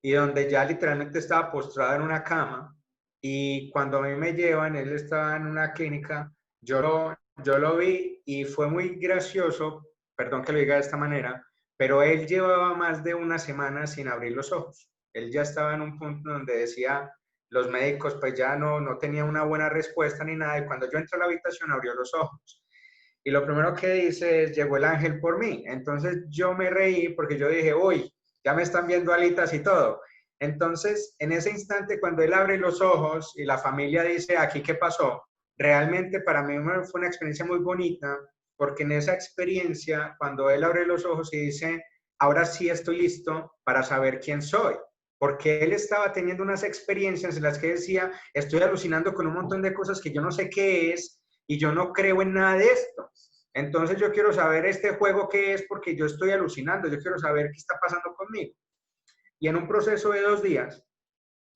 y donde ya literalmente estaba postrado en una cama, y cuando a mí me llevan, él estaba en una clínica, yo lo vi y fue muy gracioso, perdón que lo diga de esta manera, pero él llevaba más de una semana sin abrir los ojos. Él ya estaba en un punto donde decía, los médicos pues ya no tenían una buena respuesta ni nada, y cuando yo entré a la habitación abrió los ojos. Y lo primero que dice es, llegó el ángel por mí. Entonces yo me reí porque yo dije, uy, ya me están viendo alitas y todo. Entonces, en ese instante, cuando él abre los ojos y la familia dice, aquí, ¿qué pasó? Realmente para mí fue una experiencia muy bonita, porque en esa experiencia, cuando él abre los ojos y dice, ahora sí estoy listo para saber quién soy, porque él estaba teniendo unas experiencias en las que decía, estoy alucinando con un montón de cosas que yo no sé qué es y yo no creo en nada de esto. Entonces yo quiero saber este juego qué es porque yo estoy alucinando, yo quiero saber qué está pasando conmigo. Y en un proceso de 2 días,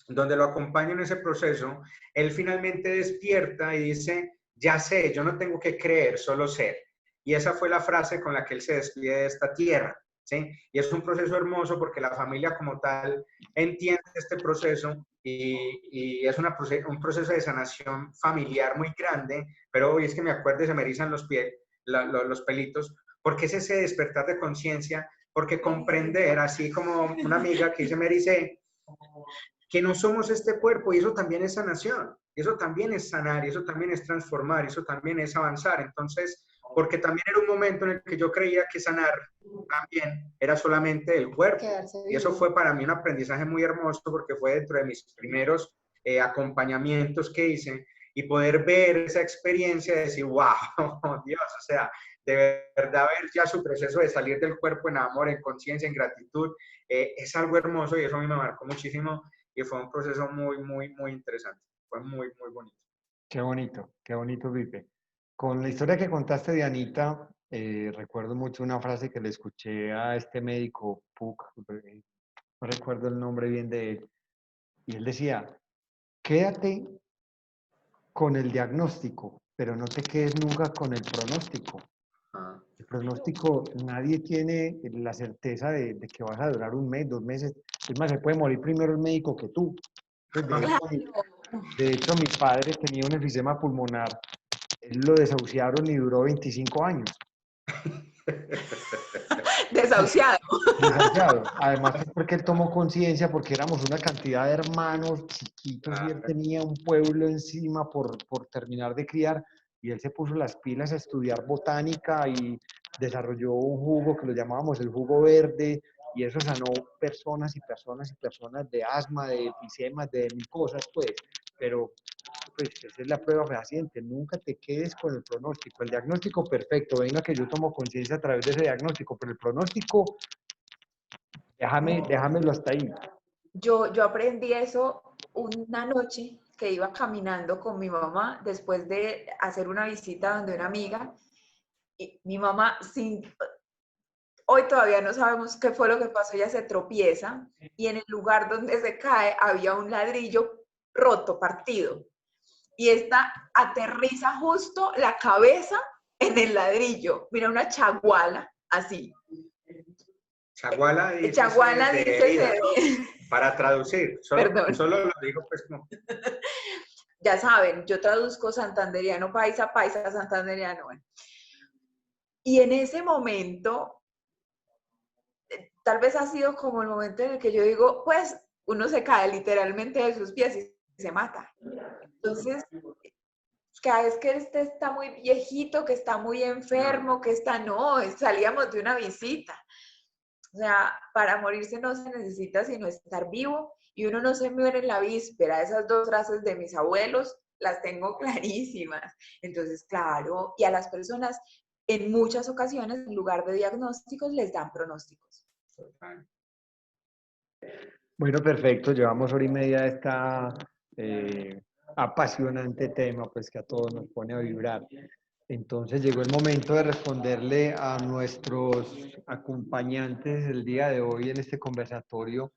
donde lo acompaño en ese proceso, él finalmente despierta y dice, ya sé, yo no tengo que creer, solo ser. Y esa fue la frase con la que él se despide de esta tierra, ¿sí? Y es un proceso hermoso porque la familia como tal entiende este proceso y es un proceso de sanación familiar muy grande, pero hoy es que me acuerdo y se me erizan los pies, los pelitos, porque es ese despertar de conciencia, porque comprender, así como una amiga que dice, me dice, que no somos este cuerpo, y eso también es sanación, y eso también es sanar, y eso también es transformar, y eso también es avanzar. Entonces, porque también era un momento en el que yo creía que sanar también era solamente el cuerpo, y eso fue para mí un aprendizaje muy hermoso, porque fue dentro de mis primeros acompañamientos que hice, y poder ver esa experiencia de decir, wow, Dios, o sea, de verdad ver ya su proceso de salir del cuerpo en amor, en conciencia, en gratitud, es algo hermoso, y eso a mí me marcó muchísimo, y fue un proceso muy interesante. Fue muy bonito. Qué bonito, Pipe. Con la historia que contaste de Anita, recuerdo mucho una frase que le escuché a este médico, Puck, no recuerdo el nombre bien de él, y él decía, quédate con el diagnóstico, pero no te quedes nunca con el pronóstico. El pronóstico, nadie tiene la certeza de que vas a durar 1 mes, 2 meses. Es más, se puede morir primero el médico que tú. Pues de hecho, mi padre tenía un enfisema pulmonar. Él lo desahuciaron y duró 25 años. Desahuciado. Desahuciado. Además, es porque él tomó conciencia, porque éramos una cantidad de hermanos chiquitos y él tenía un pueblo encima por terminar de criar. Y él se puso las pilas a estudiar botánica y desarrolló un jugo que lo llamábamos el jugo verde. Y eso sanó personas y personas y personas de asma, de efisema, de mil cosas, pues. Pero pues esa es la prueba fehaciente, nunca te quedes con el pronóstico, el diagnóstico perfecto, venga que yo tomo conciencia a través de ese diagnóstico, pero el pronóstico, déjamelo hasta ahí. Yo aprendí eso una noche que iba caminando con mi mamá después de hacer una visita donde una amiga, y mi mamá, hoy todavía no sabemos qué fue lo que pasó, ella se tropieza y en el lugar donde se cae había un ladrillo roto, partido. Y esta aterriza justo la cabeza en el ladrillo. Mira, una chaguala, así. Chaguala dice Chaguala dice para traducir, solo lo digo pues como... Ya saben, yo traduzco santanderiano, paisa, paisa, santanderiano. Y en ese momento, tal vez ha sido como el momento en el que yo digo, pues uno se cae literalmente de sus pies y se mata. Entonces, cada vez que este está muy viejito, que está muy enfermo, que está, no, salíamos de una visita. O sea, para morirse no se necesita sino estar vivo y uno no se muere en la víspera. Esas dos frases de mis abuelos las tengo clarísimas. Entonces, claro, y a las personas en muchas ocasiones, en lugar de diagnósticos, les dan pronósticos. Bueno, perfecto. Llevamos hora y media de esta apasionante tema, pues que a todos nos pone a vibrar. Entonces llegó el momento de responderle a nuestros acompañantes el día de hoy en este conversatorio,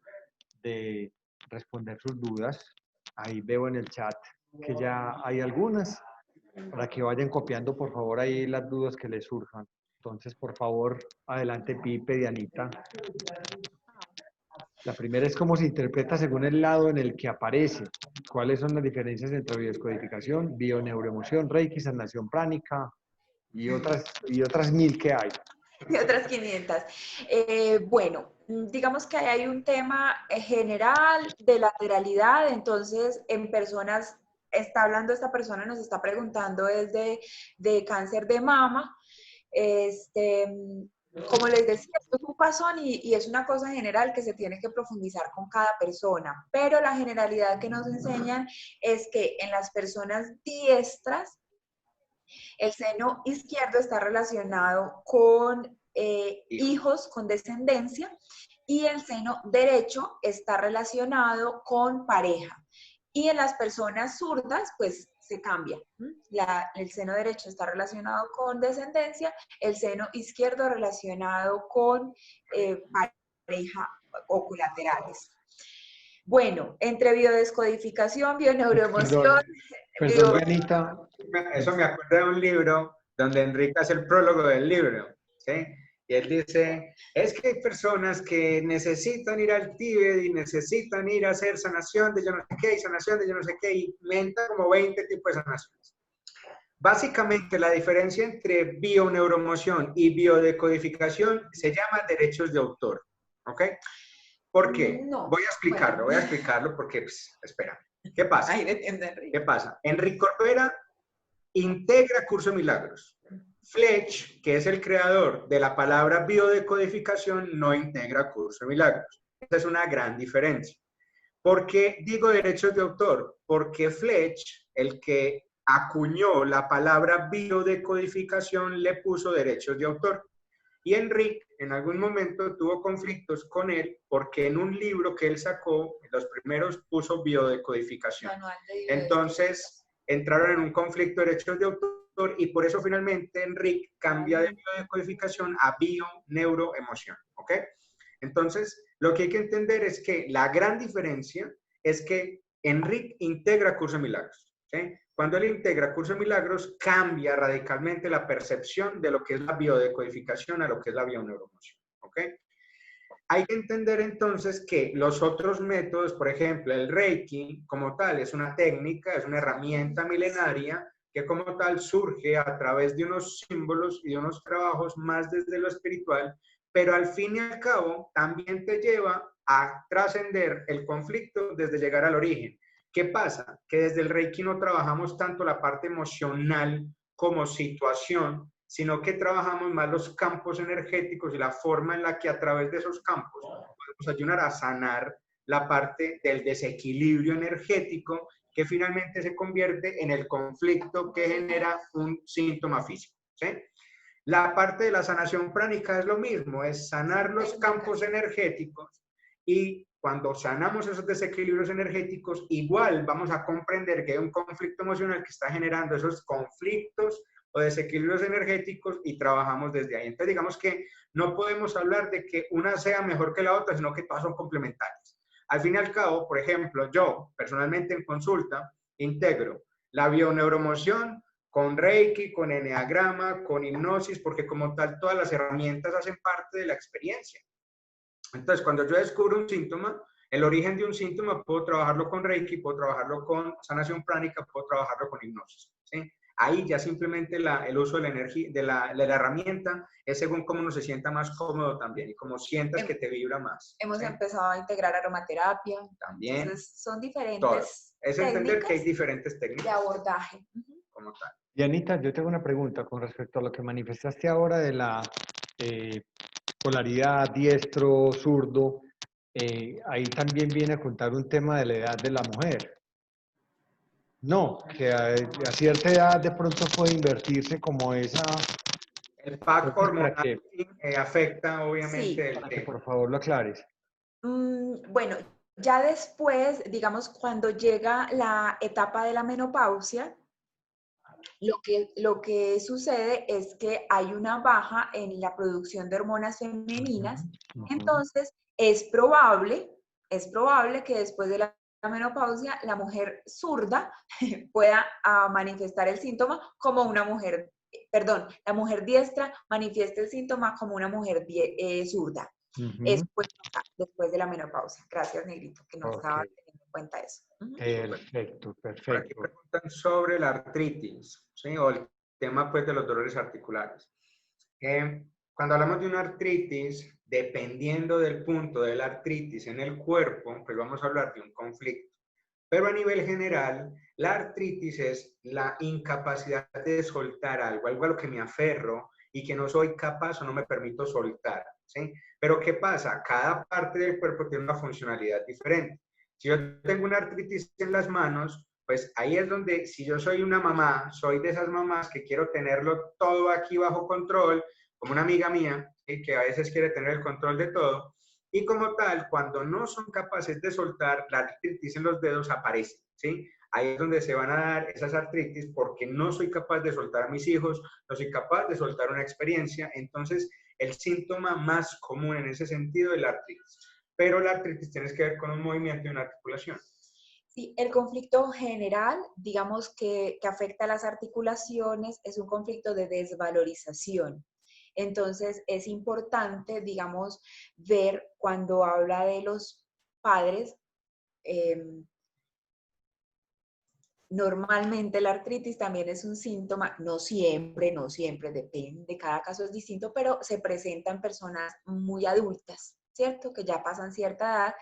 de responder sus dudas. Ahí veo en el chat que ya hay algunas, para que vayan copiando por favor ahí las dudas que les surjan. Entonces, por favor, adelante Pipe, Dianita. La primera es cómo se interpreta según el lado en el que aparece. ¿Cuáles son las diferencias entre biodescodificación, bioneuroemoción, reiki, sanación pránica y otras 1000 que hay? Y otras 500. Bueno, digamos que hay un tema general de lateralidad, entonces en personas, está hablando esta persona, nos está preguntando es de cáncer de mama. Como les decía, esto es un pasón y es una cosa general que se tiene que profundizar con cada persona, pero la generalidad que nos enseñan es que en las personas diestras, el seno izquierdo está relacionado con hijos, con descendencia, y el seno derecho está relacionado con pareja. Y en las personas zurdas, pues se cambia. El seno derecho está relacionado con descendencia, el seno izquierdo relacionado con pareja o colaterales. Bueno, entre biodescodificación, bioneuroemoción... Perdón, Dianita. Eso me acuerda de un libro donde Enrique hace el prólogo del libro, ¿sí? Y él dice, es que hay personas que necesitan ir al Tíbet y necesitan ir a hacer sanación de yo no sé qué y sanación de yo no sé qué, y inventa como 20 tipos de sanaciones. Básicamente, la diferencia entre bioneuroemoción y biodecodificación se llama derechos de autor, ¿ok? ¿Por qué? No. Voy a explicarlo porque, pues, espera. ¿Qué pasa? Ahí depende, Enrique. ¿Qué pasa? Enrique Corbera integra Curso de Milagros. Fletch, que es el creador de la palabra biodecodificación, no integra Curso de Milagros. Esa es una gran diferencia. ¿Por qué digo derechos de autor? Porque Fletch, el que acuñó la palabra biodecodificación, le puso derechos de autor. Y Enrique en algún momento tuvo conflictos con él porque en un libro que él sacó, los primeros, puso biodecodificación. Entonces entraron en un conflicto de derechos de autor y por eso finalmente Enrique cambia de biodecodificación a bioneuroemoción. ¿Ok? Entonces, lo que hay que entender es que la gran diferencia es que Enrique integra Curso de Milagros. ¿Sí? Cuando él integra Curso de Milagros, cambia radicalmente la percepción de lo que es la biodecodificación a lo que es la bioneuroemoción. ¿Ok? Hay que entender entonces que los otros métodos, por ejemplo, el Reiki como tal es una técnica, es una herramienta milenaria que como tal surge a través de unos símbolos y de unos trabajos más desde lo espiritual, pero al fin y al cabo también te lleva a trascender el conflicto desde llegar al origen. ¿Qué pasa? Que desde el Reiki no trabajamos tanto la parte emocional como situación, sino que trabajamos más los campos energéticos y la forma en la que a través de esos campos podemos ayudar a sanar la parte del desequilibrio energético que finalmente se convierte en el conflicto que genera un síntoma físico. ¿Sí? La parte de la sanación pránica es lo mismo, es sanar los campos energéticos y cuando sanamos esos desequilibrios energéticos, igual vamos a comprender que hay un conflicto emocional que está generando esos conflictos o desequilibrios energéticos y trabajamos desde ahí. Entonces, digamos que no podemos hablar de que una sea mejor que la otra, sino que todas son complementarias. Al fin y al cabo, por ejemplo, yo personalmente en consulta integro la bioneuroemoción con Reiki, con Enneagrama, con hipnosis, porque como tal todas las herramientas hacen parte de la experiencia. Entonces, cuando yo descubro un síntoma, el origen de un síntoma, puedo trabajarlo con Reiki, puedo trabajarlo con sanación pránica, puedo trabajarlo con hipnosis. ¿Sí? Ahí ya simplemente el uso de la energía, de la herramienta, es según cómo uno se sienta más cómodo también y cómo sientas que te vibra más. Hemos empezado a integrar aromaterapia. También. Entonces, son diferentes Todo. Es entender que hay diferentes técnicas. De abordaje. Como tal. Y Anita, yo tengo una pregunta con respecto a lo que manifestaste ahora de la polaridad, diestro, zurdo, ahí también viene a contar un tema de la edad de la mujer. No, que a cierta edad de pronto puede invertirse como esa... El pack Entonces, hormonal afecta Sí. obviamente el para que tema. por favor lo aclares. Bueno, ya después, digamos, cuando llega la etapa de la menopausia, lo que sucede es que hay una baja en la producción de hormonas femeninas. Entonces, es probable que después de la menopausia la mujer zurda pueda manifestar el síntoma como una mujer, perdón, la mujer diestra manifieste el síntoma como una mujer zurda. Después de la menopausia. Gracias, Negrito, que no estaba teniendo en cuenta eso. Perfecto, Por aquí perfecto. preguntan sobre la artritis, ¿sí? O el tema pues de los dolores articulares. Cuando hablamos de una artritis, dependiendo del punto de la artritis en el cuerpo, pues vamos a hablar de un conflicto. Pero a nivel general, la artritis es la incapacidad de soltar algo, algo a lo que me aferro y que no soy capaz o no me permito soltar, ¿sí? Pero ¿qué pasa? Cada parte del cuerpo tiene una funcionalidad diferente. Si yo tengo una artritis en las manos, pues ahí es donde, si yo soy una mamá, soy de esas mamás que quiero tenerlo todo aquí bajo control, como una amiga mía, ¿sí? Que a veces quiere tener el control de todo, y como tal, cuando no son capaces de soltar, la artritis en los dedos aparece, ¿sí? Ahí es donde se van a dar esas artritis porque no soy capaz de soltar a mis hijos, no soy capaz de soltar una experiencia. Entonces, el síntoma más común en ese sentido es la artritis. Pero la artritis tiene que ver con un movimiento y una articulación. Sí, el conflicto general, digamos que afecta a las articulaciones, es un conflicto de desvalorización. Entonces, es importante, digamos, ver cuando habla de los padres, normalmente la artritis también es un síntoma, no siempre, depende, cada caso es distinto, pero se presenta en personas muy adultas, ¿cierto? Que ya pasan cierta edad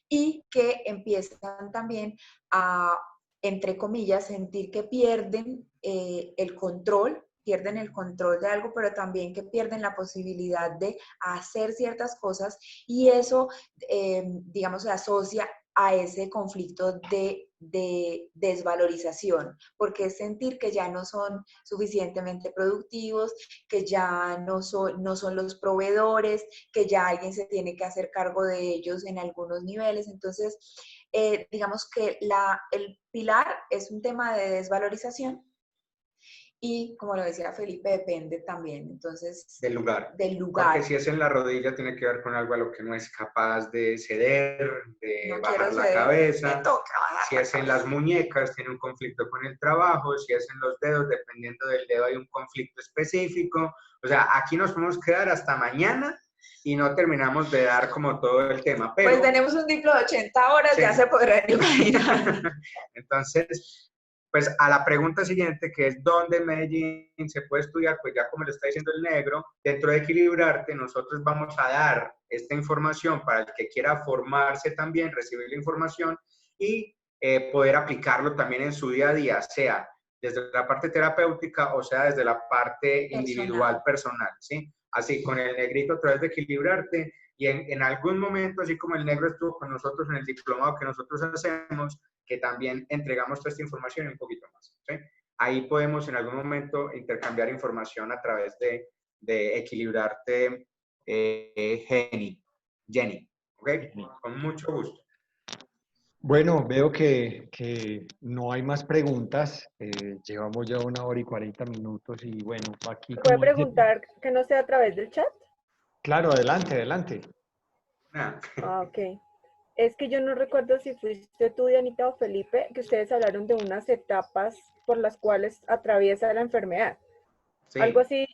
y que empiezan también a, entre comillas, sentir que pierden el control de algo, pero también que pierden la posibilidad de hacer ciertas cosas y eso, digamos, se asocia a ese conflicto de desvalorización, porque es sentir que ya no son suficientemente productivos, que ya no son los proveedores, que ya alguien se tiene que hacer cargo de ellos en algunos niveles. Entonces, digamos que el pilar es un tema de desvalorización. Y como lo decía Felipe, depende también, entonces, del lugar. Porque si es en la rodilla, tiene que ver con algo a lo que no es capaz de ceder, de no bajar la ceder, cabeza. me toca bajar Si es en las muñecas, tiene un conflicto con el trabajo. Si es en los dedos, dependiendo del dedo, hay un conflicto específico. O sea, aquí nos podemos quedar hasta mañana y no terminamos de dar como todo el tema. Pero, pues tenemos un ciclo de 80 horas, sí. Ya se podrán imaginar. Entonces, pues a la pregunta siguiente, que es ¿dónde en Medellín se puede estudiar? Pues ya como le está diciendo el negro, dentro de Equilibrarte nosotros vamos a dar esta información para el que quiera formarse también, recibir la información y poder aplicarlo también en su día a día, sea desde la parte terapéutica o sea desde la parte individual, personal, ¿sí? Así, con el negrito a través de Equilibrarte y en algún momento, así como el negro estuvo con nosotros en el diplomado que nosotros hacemos, que también entregamos toda esta información y un poquito más, ¿sí? Ahí podemos en algún momento intercambiar información a través de Equilibrarte, Jenny, ¿ok? Con mucho gusto. Bueno, veo que no hay más preguntas. Llevamos ya 1 hora y 40 minutos y bueno, aquí... ¿Puede preguntar que no sea a través del chat? Claro, adelante, adelante. Ok. Es que yo no recuerdo si fuiste tú, Dianita, o Felipe, que ustedes hablaron de unas etapas por las cuales atraviesa la enfermedad. Sí. Algo así,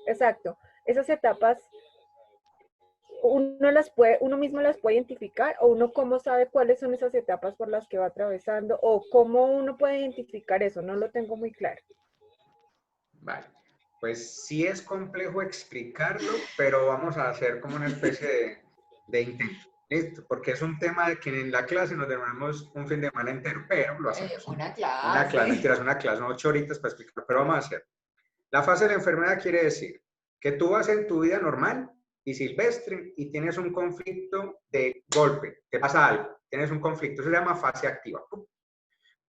exacto. Esas etapas, uno mismo las puede identificar, o uno cómo sabe cuáles son esas etapas por las que va atravesando, o cómo uno puede identificar eso, no lo tengo muy claro. Vale, pues sí es complejo explicarlo, pero vamos a hacer como una especie de intento. ¿Listo? Porque es un tema de que en la clase nos demoramos un fin de semana entero, pero lo hacemos. Una clase. Una clase, mentiras, una clase, no 8 horitas para explicarlo, pero vamos a hacer. La fase de la enfermedad quiere decir que tú vas en tu vida normal y silvestre y tienes un conflicto de golpe, te pasa algo, tienes un conflicto, eso se llama fase activa.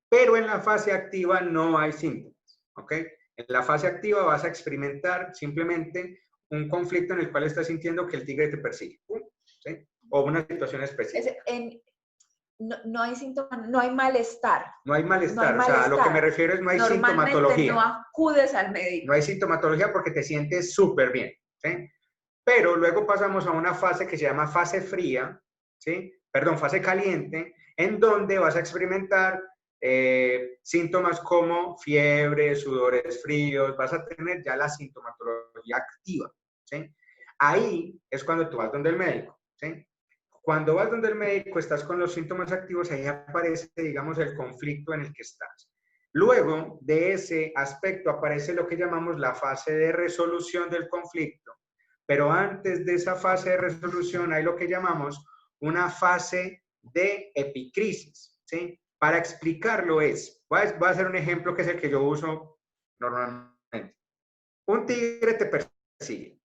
Pero en la fase activa no hay síntomas, ¿ok? En la fase activa vas a experimentar simplemente un conflicto en el cual estás sintiendo que el tigre te persigue, ¿sí? O una situación específica. No hay síntomas, no hay malestar. No hay malestar, o sea, a lo que me refiero es no hay sintomatología. No acudes al médico. No hay sintomatología porque te sientes súper bien, ¿sí? Pero luego pasamos a una fase que se llama fase fría, ¿sí? Perdón, fase caliente, en donde vas a experimentar síntomas como fiebre, sudores fríos, vas a tener ya la sintomatología activa, ¿sí? Ahí es cuando tú vas donde el médico, ¿sí? Cuando vas donde el médico, estás con los síntomas activos, ahí aparece, digamos, el conflicto en el que estás. Luego de ese aspecto aparece lo que llamamos la fase de resolución del conflicto, pero antes de esa fase de resolución hay lo que llamamos una fase de epicrisis, ¿sí? Para explicarlo voy a hacer un ejemplo que es el que yo uso normalmente. Un tigre te persigue,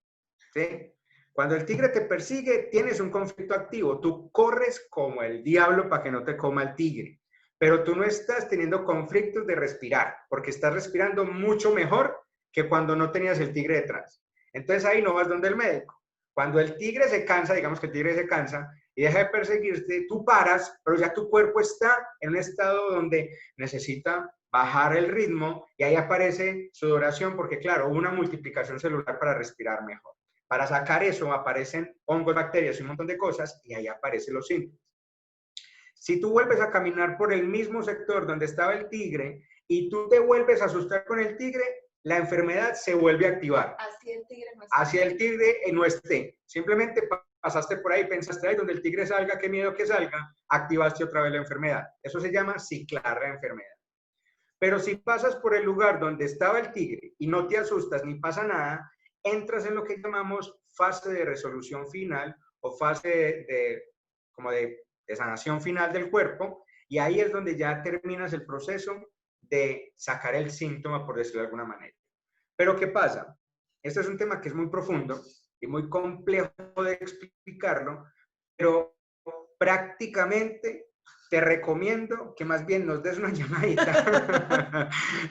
¿sí? Cuando el tigre te persigue, tienes un conflicto activo. Tú corres como el diablo para que no te coma el tigre. Pero tú no estás teniendo conflictos de respirar, porque estás respirando mucho mejor que cuando no tenías el tigre detrás. Entonces ahí no vas donde el médico. Cuando el tigre se cansa, digamos que el tigre se cansa y deja de perseguirte, tú paras, pero ya tu cuerpo está en un estado donde necesita bajar el ritmo y ahí aparece sudoración, porque claro, hubo una multiplicación celular para respirar mejor. Para sacar eso aparecen hongos, bacterias y un montón de cosas y ahí aparecen los síntomas. Si tú vuelves a caminar por el mismo sector donde estaba el tigre y tú te vuelves a asustar con el tigre, la enfermedad se vuelve a activar. Así el tigre no esté. Así el tigre no esté. Simplemente pasaste por ahí, pensaste, ahí donde el tigre salga, qué miedo que salga, activaste otra vez la enfermedad. Eso se llama ciclar la enfermedad. Pero si pasas por el lugar donde estaba el tigre y no te asustas ni pasa nada, entras en lo que llamamos fase de resolución final o fase de sanación final del cuerpo, y ahí es donde ya terminas el proceso de sacar el síntoma, por decirlo de alguna manera. Pero ¿qué pasa? Este es un tema que es muy profundo y muy complejo de explicarlo, pero prácticamente te recomiendo que más bien nos des una llamadita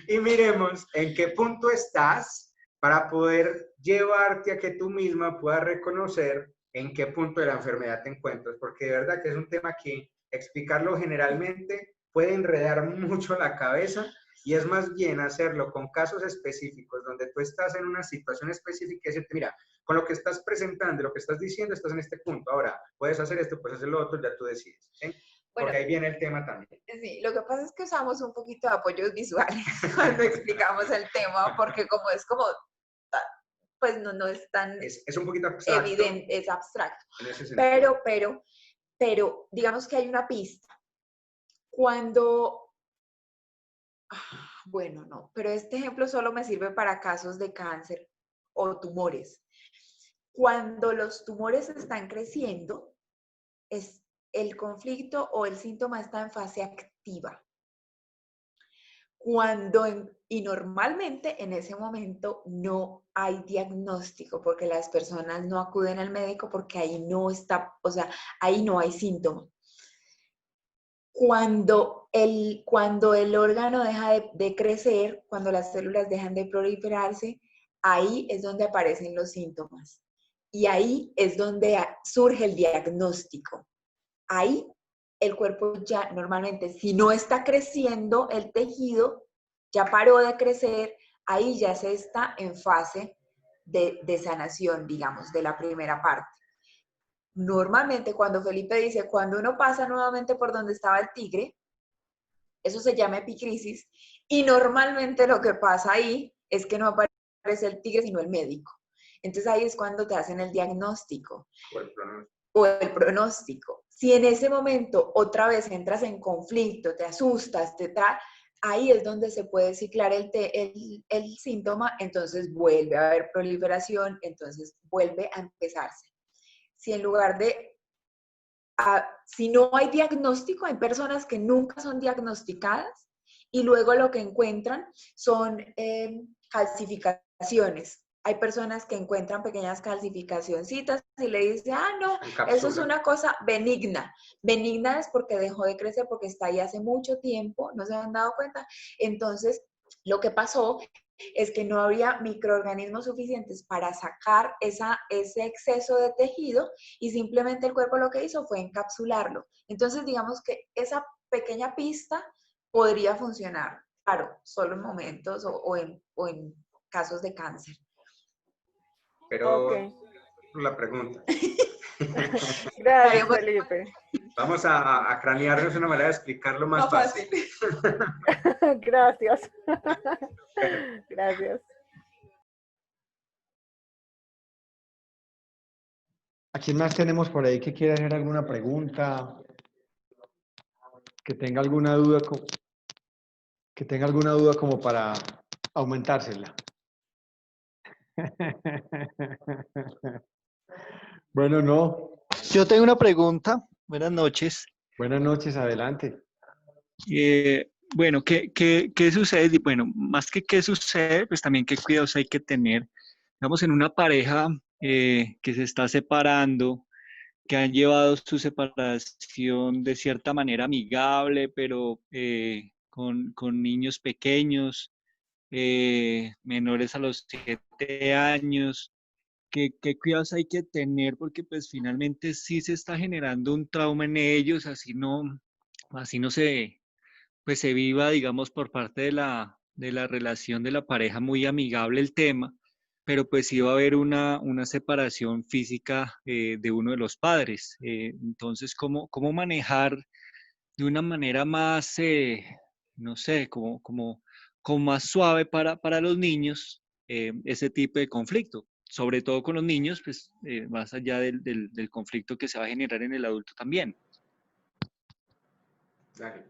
y miremos en qué punto estás para poder llevarte a que tú misma puedas reconocer en qué punto de la enfermedad te encuentras, porque de verdad que es un tema que explicarlo generalmente puede enredar mucho la cabeza y es más bien hacerlo con casos específicos donde tú estás en una situación específica y decirte, mira, con lo que estás presentando, lo que estás diciendo, estás en este punto. Ahora, puedes hacer esto, puedes hacer lo otro, ya tú decides. ¿Sí? Porque ahí viene el tema también. Sí, lo que pasa es que usamos un poquito de apoyos visuales cuando explicamos el tema, porque como es como, pues no es tan es un poquito abstracto, evidente, es abstracto. Pero digamos que hay una pista. Cuando, bueno, no, pero este ejemplo solo me sirve para casos de cáncer o tumores. Cuando los tumores están creciendo, el conflicto o el síntoma está en fase activa. Y normalmente en ese momento no hay diagnóstico porque las personas no acuden al médico porque ahí no está, o sea, ahí no hay síntoma. Cuando el órgano deja de crecer, cuando las células dejan de proliferarse, ahí es donde aparecen los síntomas. Y ahí es donde surge el diagnóstico. Ahí el cuerpo ya normalmente, si no está creciendo el tejido, ya paró de crecer, ahí ya se está en fase de sanación, digamos, de la primera parte. Normalmente cuando Felipe dice, cuando uno pasa nuevamente por donde estaba el tigre, eso se llama epicrisis, y normalmente lo que pasa ahí es que no aparece el tigre, sino el médico. Entonces ahí es cuando te hacen el diagnóstico. O el pronóstico. Si en ese momento otra vez entras en conflicto, te asustas, ahí es donde se puede ciclar el síntoma, entonces vuelve a haber proliferación, entonces vuelve a empezarse. Si en lugar de, si no hay diagnóstico, hay personas que nunca son diagnosticadas y luego lo que encuentran son calcificaciones hay personas que encuentran pequeñas calcificacioncitas y le dicen, ah, no, En cápsula. eso es una cosa benigna. Benigna es porque dejó de crecer, porque está ahí hace mucho tiempo, no se han dado cuenta. Entonces, lo que pasó es que no había microorganismos suficientes para sacar ese exceso de tejido y simplemente el cuerpo lo que hizo fue encapsularlo. Entonces, digamos que esa pequeña pista podría funcionar, claro, solo en momentos o en casos de cáncer. Pero Ok. la pregunta. Gracias, Felipe. Vamos a cranearnos una manera de explicarlo más fácil. Gracias. Gracias. ¿A quién más tenemos por ahí que quiera hacer alguna pregunta? Que tenga alguna duda, como para aumentársela. Bueno, no. Yo tengo una pregunta. Buenas noches. Buenas noches, adelante. Bueno, ¿qué sucede? Y bueno, más que qué sucede, pues también qué cuidados hay que tener. Digamos, en una pareja que se está separando, que han llevado su separación de cierta manera amigable, pero con niños pequeños, menores a los 7 años. ¿Qué cuidados hay que tener? Porque pues finalmente sí se está generando un trauma en ellos, así no pues se viva, digamos, por parte de la relación de la pareja muy amigable el tema, pero pues sí va a haber una separación física de uno de los padres. Entonces, ¿cómo manejar de una manera más, no sé, como más suave para los niños ese tipo de conflicto? Sobre todo con los niños, pues más allá del conflicto que se va a generar en el adulto también. Dale.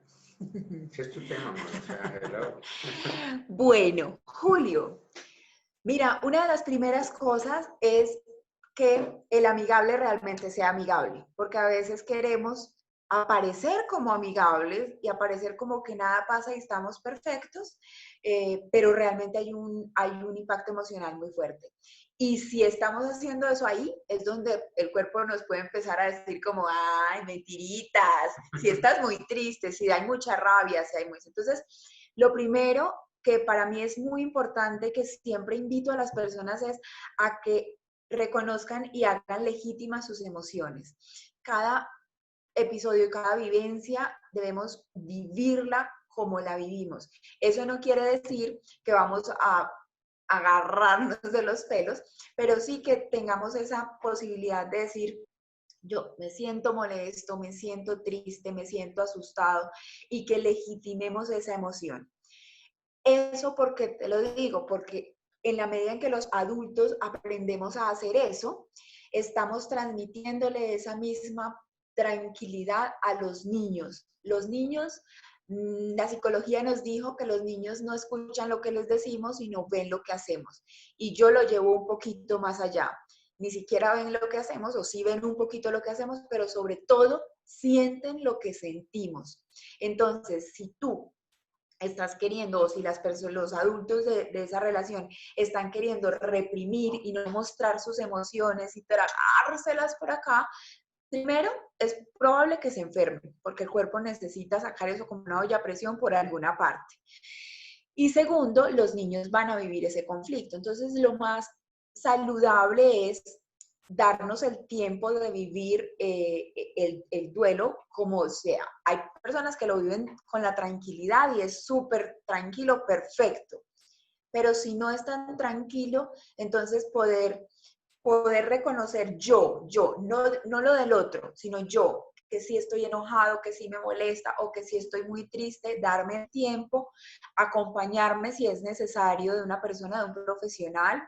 ¿Qué es tu tema, amor? O sea, hello. Bueno, Julio, mira, una de las primeras cosas es que el amigable realmente sea amigable, porque a veces queremos aparecer como amigables y aparecer como que nada pasa y estamos perfectos, pero realmente hay un impacto emocional muy fuerte. Y si estamos haciendo eso ahí, es donde el cuerpo nos puede empezar a decir como, ay, mentiritas, si estás muy triste, si hay mucha rabia, si hay muy... Entonces, lo primero que para mí es muy importante, que siempre invito a las personas, es a que reconozcan y hagan legítimas sus emociones. Cada episodio y cada vivencia debemos vivirla como la vivimos. Eso no quiere decir que vamos a agarrarnos de los pelos, pero sí que tengamos esa posibilidad de decir, yo me siento molesto, me siento triste, me siento asustado, y que legitimemos esa emoción. Eso porque te lo digo, porque en la medida en que los adultos aprendemos a hacer eso, estamos transmitiéndole esa misma tranquilidad a los niños. Los niños, la psicología nos dijo que los niños no escuchan lo que les decimos, sino ven lo que hacemos. Y yo lo llevo un poquito más allá. Ni siquiera ven lo que hacemos, o sí ven un poquito lo que hacemos, pero sobre todo sienten lo que sentimos. Entonces, si tú estás queriendo, o si los adultos de esa relación están queriendo reprimir y no mostrar sus emociones y tragárselas por acá, primero es probable que se enfermen, porque el cuerpo necesita sacar eso como una olla a presión por alguna parte. Y segundo, los niños van a vivir ese conflicto. Entonces, lo más saludable es darnos el tiempo de vivir el duelo como sea. Hay personas que lo viven con la tranquilidad y es súper tranquilo, perfecto. Pero si no es tan tranquilo, entonces poder reconocer yo, no lo del otro, sino yo, que sí estoy enojado, que sí me molesta o que sí estoy muy triste, darme el tiempo, acompañarme si es necesario de una persona, de un profesional,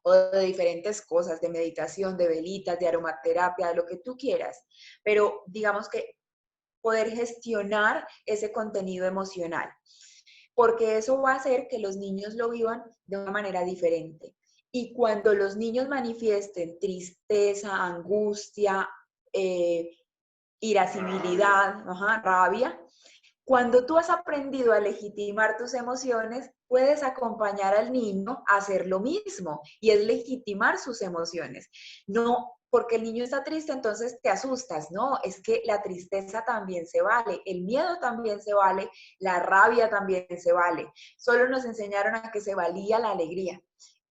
o de diferentes cosas, de meditación, de velitas, de aromaterapia, de lo que tú quieras. Pero digamos que poder gestionar ese contenido emocional, porque eso va a hacer que los niños lo vivan de una manera diferente. Y cuando los niños manifiesten tristeza, angustia, irascibilidad, rabia, cuando tú has aprendido a legitimar tus emociones, puedes acompañar al niño a hacer lo mismo y es legitimar sus emociones. No porque el niño está triste, entonces te asustas. No, es que la tristeza también se vale, el miedo también se vale, la rabia también se vale. Solo nos enseñaron a que se valía la alegría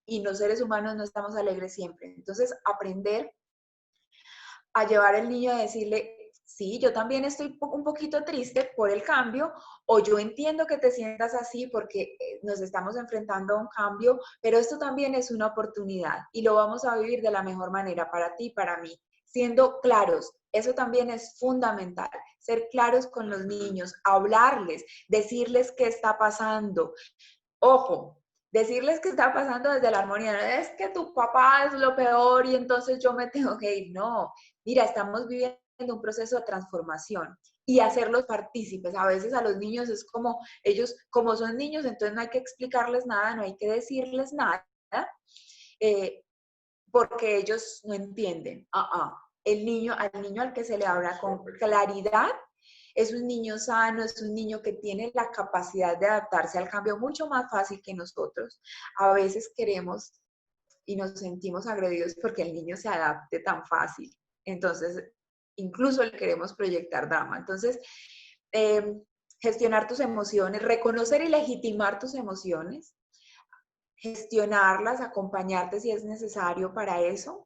y los seres humanos no estamos alegres siempre. Entonces, aprender a llevar al niño a decirle, sí, yo también estoy un poquito triste por el cambio, o yo entiendo que te sientas así porque nos estamos enfrentando a un cambio, pero esto también es una oportunidad y lo vamos a vivir de la mejor manera para ti y para mí, siendo claros. Eso también es fundamental, ser claros con los niños, hablarles, decirles qué está pasando. Ojo, decirles qué está pasando desde la armonía, no es que tu papá es lo peor y entonces yo me tengo que ir. No, mira, estamos viviendo un proceso de transformación y hacerlos partícipes. A veces a los niños es como, ellos como son niños, entonces no hay que explicarles nada, no hay que decirles nada, porque ellos no entienden. Al niño al que se le habla con claridad, es un niño sano, es un niño que tiene la capacidad de adaptarse al cambio mucho más fácil que nosotros. A veces queremos y nos sentimos agredidos porque el niño se adapte tan fácil. Entonces, incluso le queremos proyectar drama. Entonces, gestionar tus emociones, reconocer y legitimar tus emociones, gestionarlas, acompañarte si es necesario para eso,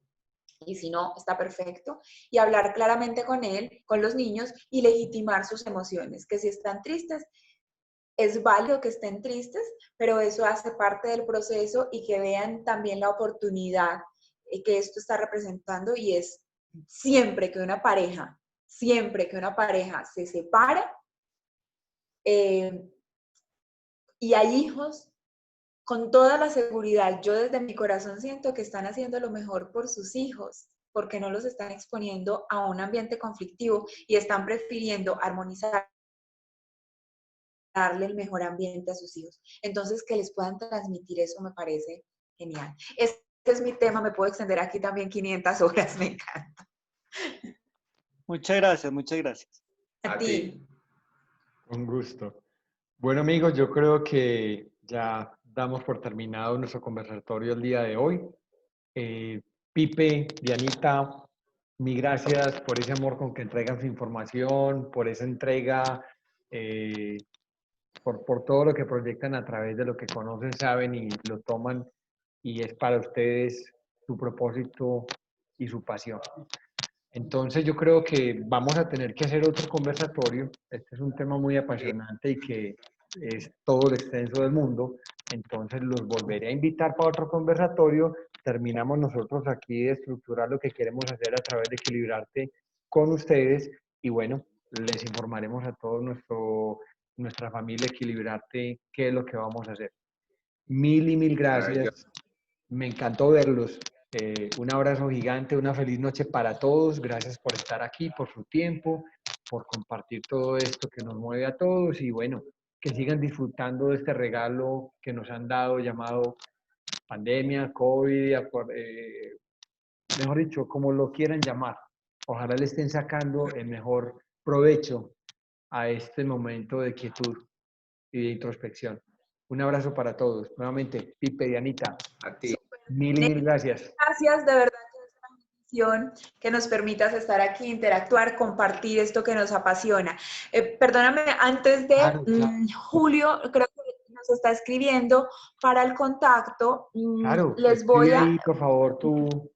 y si no, está perfecto, y hablar claramente con él, con los niños, y legitimar sus emociones, que si están tristes, es válido que estén tristes, pero eso hace parte del proceso y que vean también la oportunidad que esto está representando, y es siempre que una pareja se separa y hay hijos, con toda la seguridad, yo desde mi corazón siento que están haciendo lo mejor por sus hijos, porque no los están exponiendo a un ambiente conflictivo y están prefiriendo armonizar, darle el mejor ambiente a sus hijos. Entonces, que les puedan transmitir eso me parece genial. Este es mi tema, me puedo extender aquí también 500 horas, me encanta. Muchas gracias, muchas gracias. A ti. Un gusto. Bueno, amigos, yo creo que ya damos por terminado nuestro conversatorio el día de hoy. Pipe, Dianita, mil gracias por ese amor con que entregan su información, por esa entrega, por todo lo que proyectan a través de lo que conocen, saben y lo toman, y es para ustedes su propósito y su pasión. Entonces yo creo que vamos a tener que hacer otro conversatorio. Este es un tema muy apasionante y que es todo el extenso del mundo. Entonces los volveré a invitar para otro conversatorio. Terminamos nosotros aquí de estructurar lo que queremos hacer a través de Equilibrarte con ustedes. Y bueno, les informaremos a todos nuestra familia Equilibrarte qué es lo que vamos a hacer. Mil y mil gracias. Me encantó verlos. Un abrazo gigante, una feliz noche para todos. Gracias por estar aquí, por su tiempo, por compartir todo esto que nos mueve a todos y bueno, que sigan disfrutando de este regalo que nos han dado llamado pandemia, COVID, mejor dicho, como lo quieran llamar. Ojalá le estén sacando el mejor provecho a este momento de quietud y de introspección. Un abrazo para todos. Nuevamente, Pipe y Anita. A ti. Mil y mil gracias. Gracias, de verdad que es una bendición que nos permitas estar aquí, interactuar, compartir esto que nos apasiona. Perdóname, antes de Claro. Julio, creo que nos está escribiendo para el contacto. Claro, les voy a... ahí, por favor, tu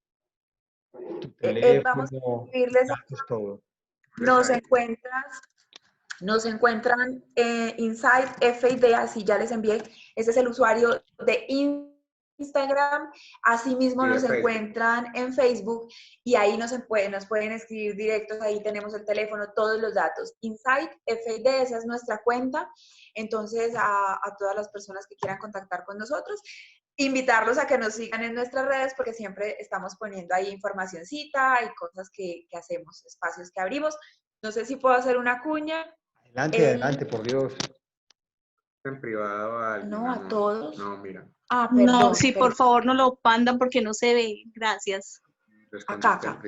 teléfono, vamos a escribirles, todo. nos encuentran Insight FID, así ya les envié, ese es el usuario de Instagram, asimismo nos encuentran en Facebook y ahí nos pueden escribir directos, ahí tenemos el teléfono, todos los datos. Insight FID, esa es nuestra cuenta, entonces a todas las personas que quieran contactar con nosotros, invitarlos a que nos sigan en nuestras redes porque siempre estamos poniendo ahí informacioncita y cosas que hacemos, espacios que abrimos. No sé si puedo hacer una cuña. Adelante, por Dios. En privado No, a todos. No, mira. Perdón, no, sí, por favor, no lo pandan porque no se ve. Gracias. Acá.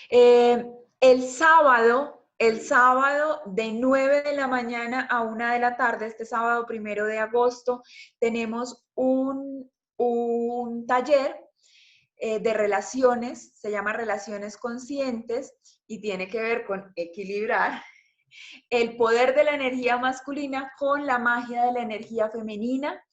El sábado El sábado de 9 de la mañana a 1 de la tarde, este sábado 1 de agosto, tenemos un taller de relaciones, se llama Relaciones Conscientes y tiene que ver con equilibrar el poder de la energía masculina con la magia de la energía femenina.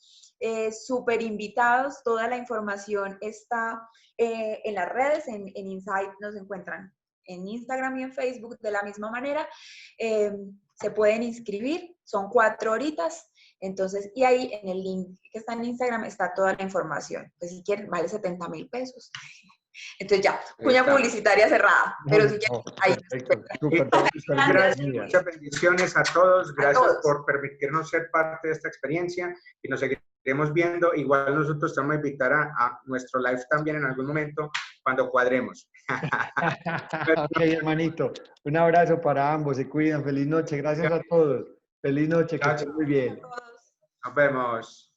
Súper invitados, toda la información está en las redes, en Insight nos encuentran en Instagram y en Facebook de la misma manera. Se pueden inscribir, son 4 horitas. Entonces, y ahí en el link que está en Instagram está toda la información. Pues si quieren, vale 70,000 pesos. Entonces ya, cuña publicitaria cerrada. Pero si quieren, ahí. Gracias, muchas bendiciones a todos. Gracias por permitirnos ser parte de esta experiencia y nos seguiremos viendo. Igual nosotros te vamos a invitar a nuestro live también en algún momento cuando cuadremos. Ok, hermanito. Un abrazo para ambos. Se cuidan. Feliz noche. Gracias a todos. Feliz noche. Que estén muy bien. Nos vemos.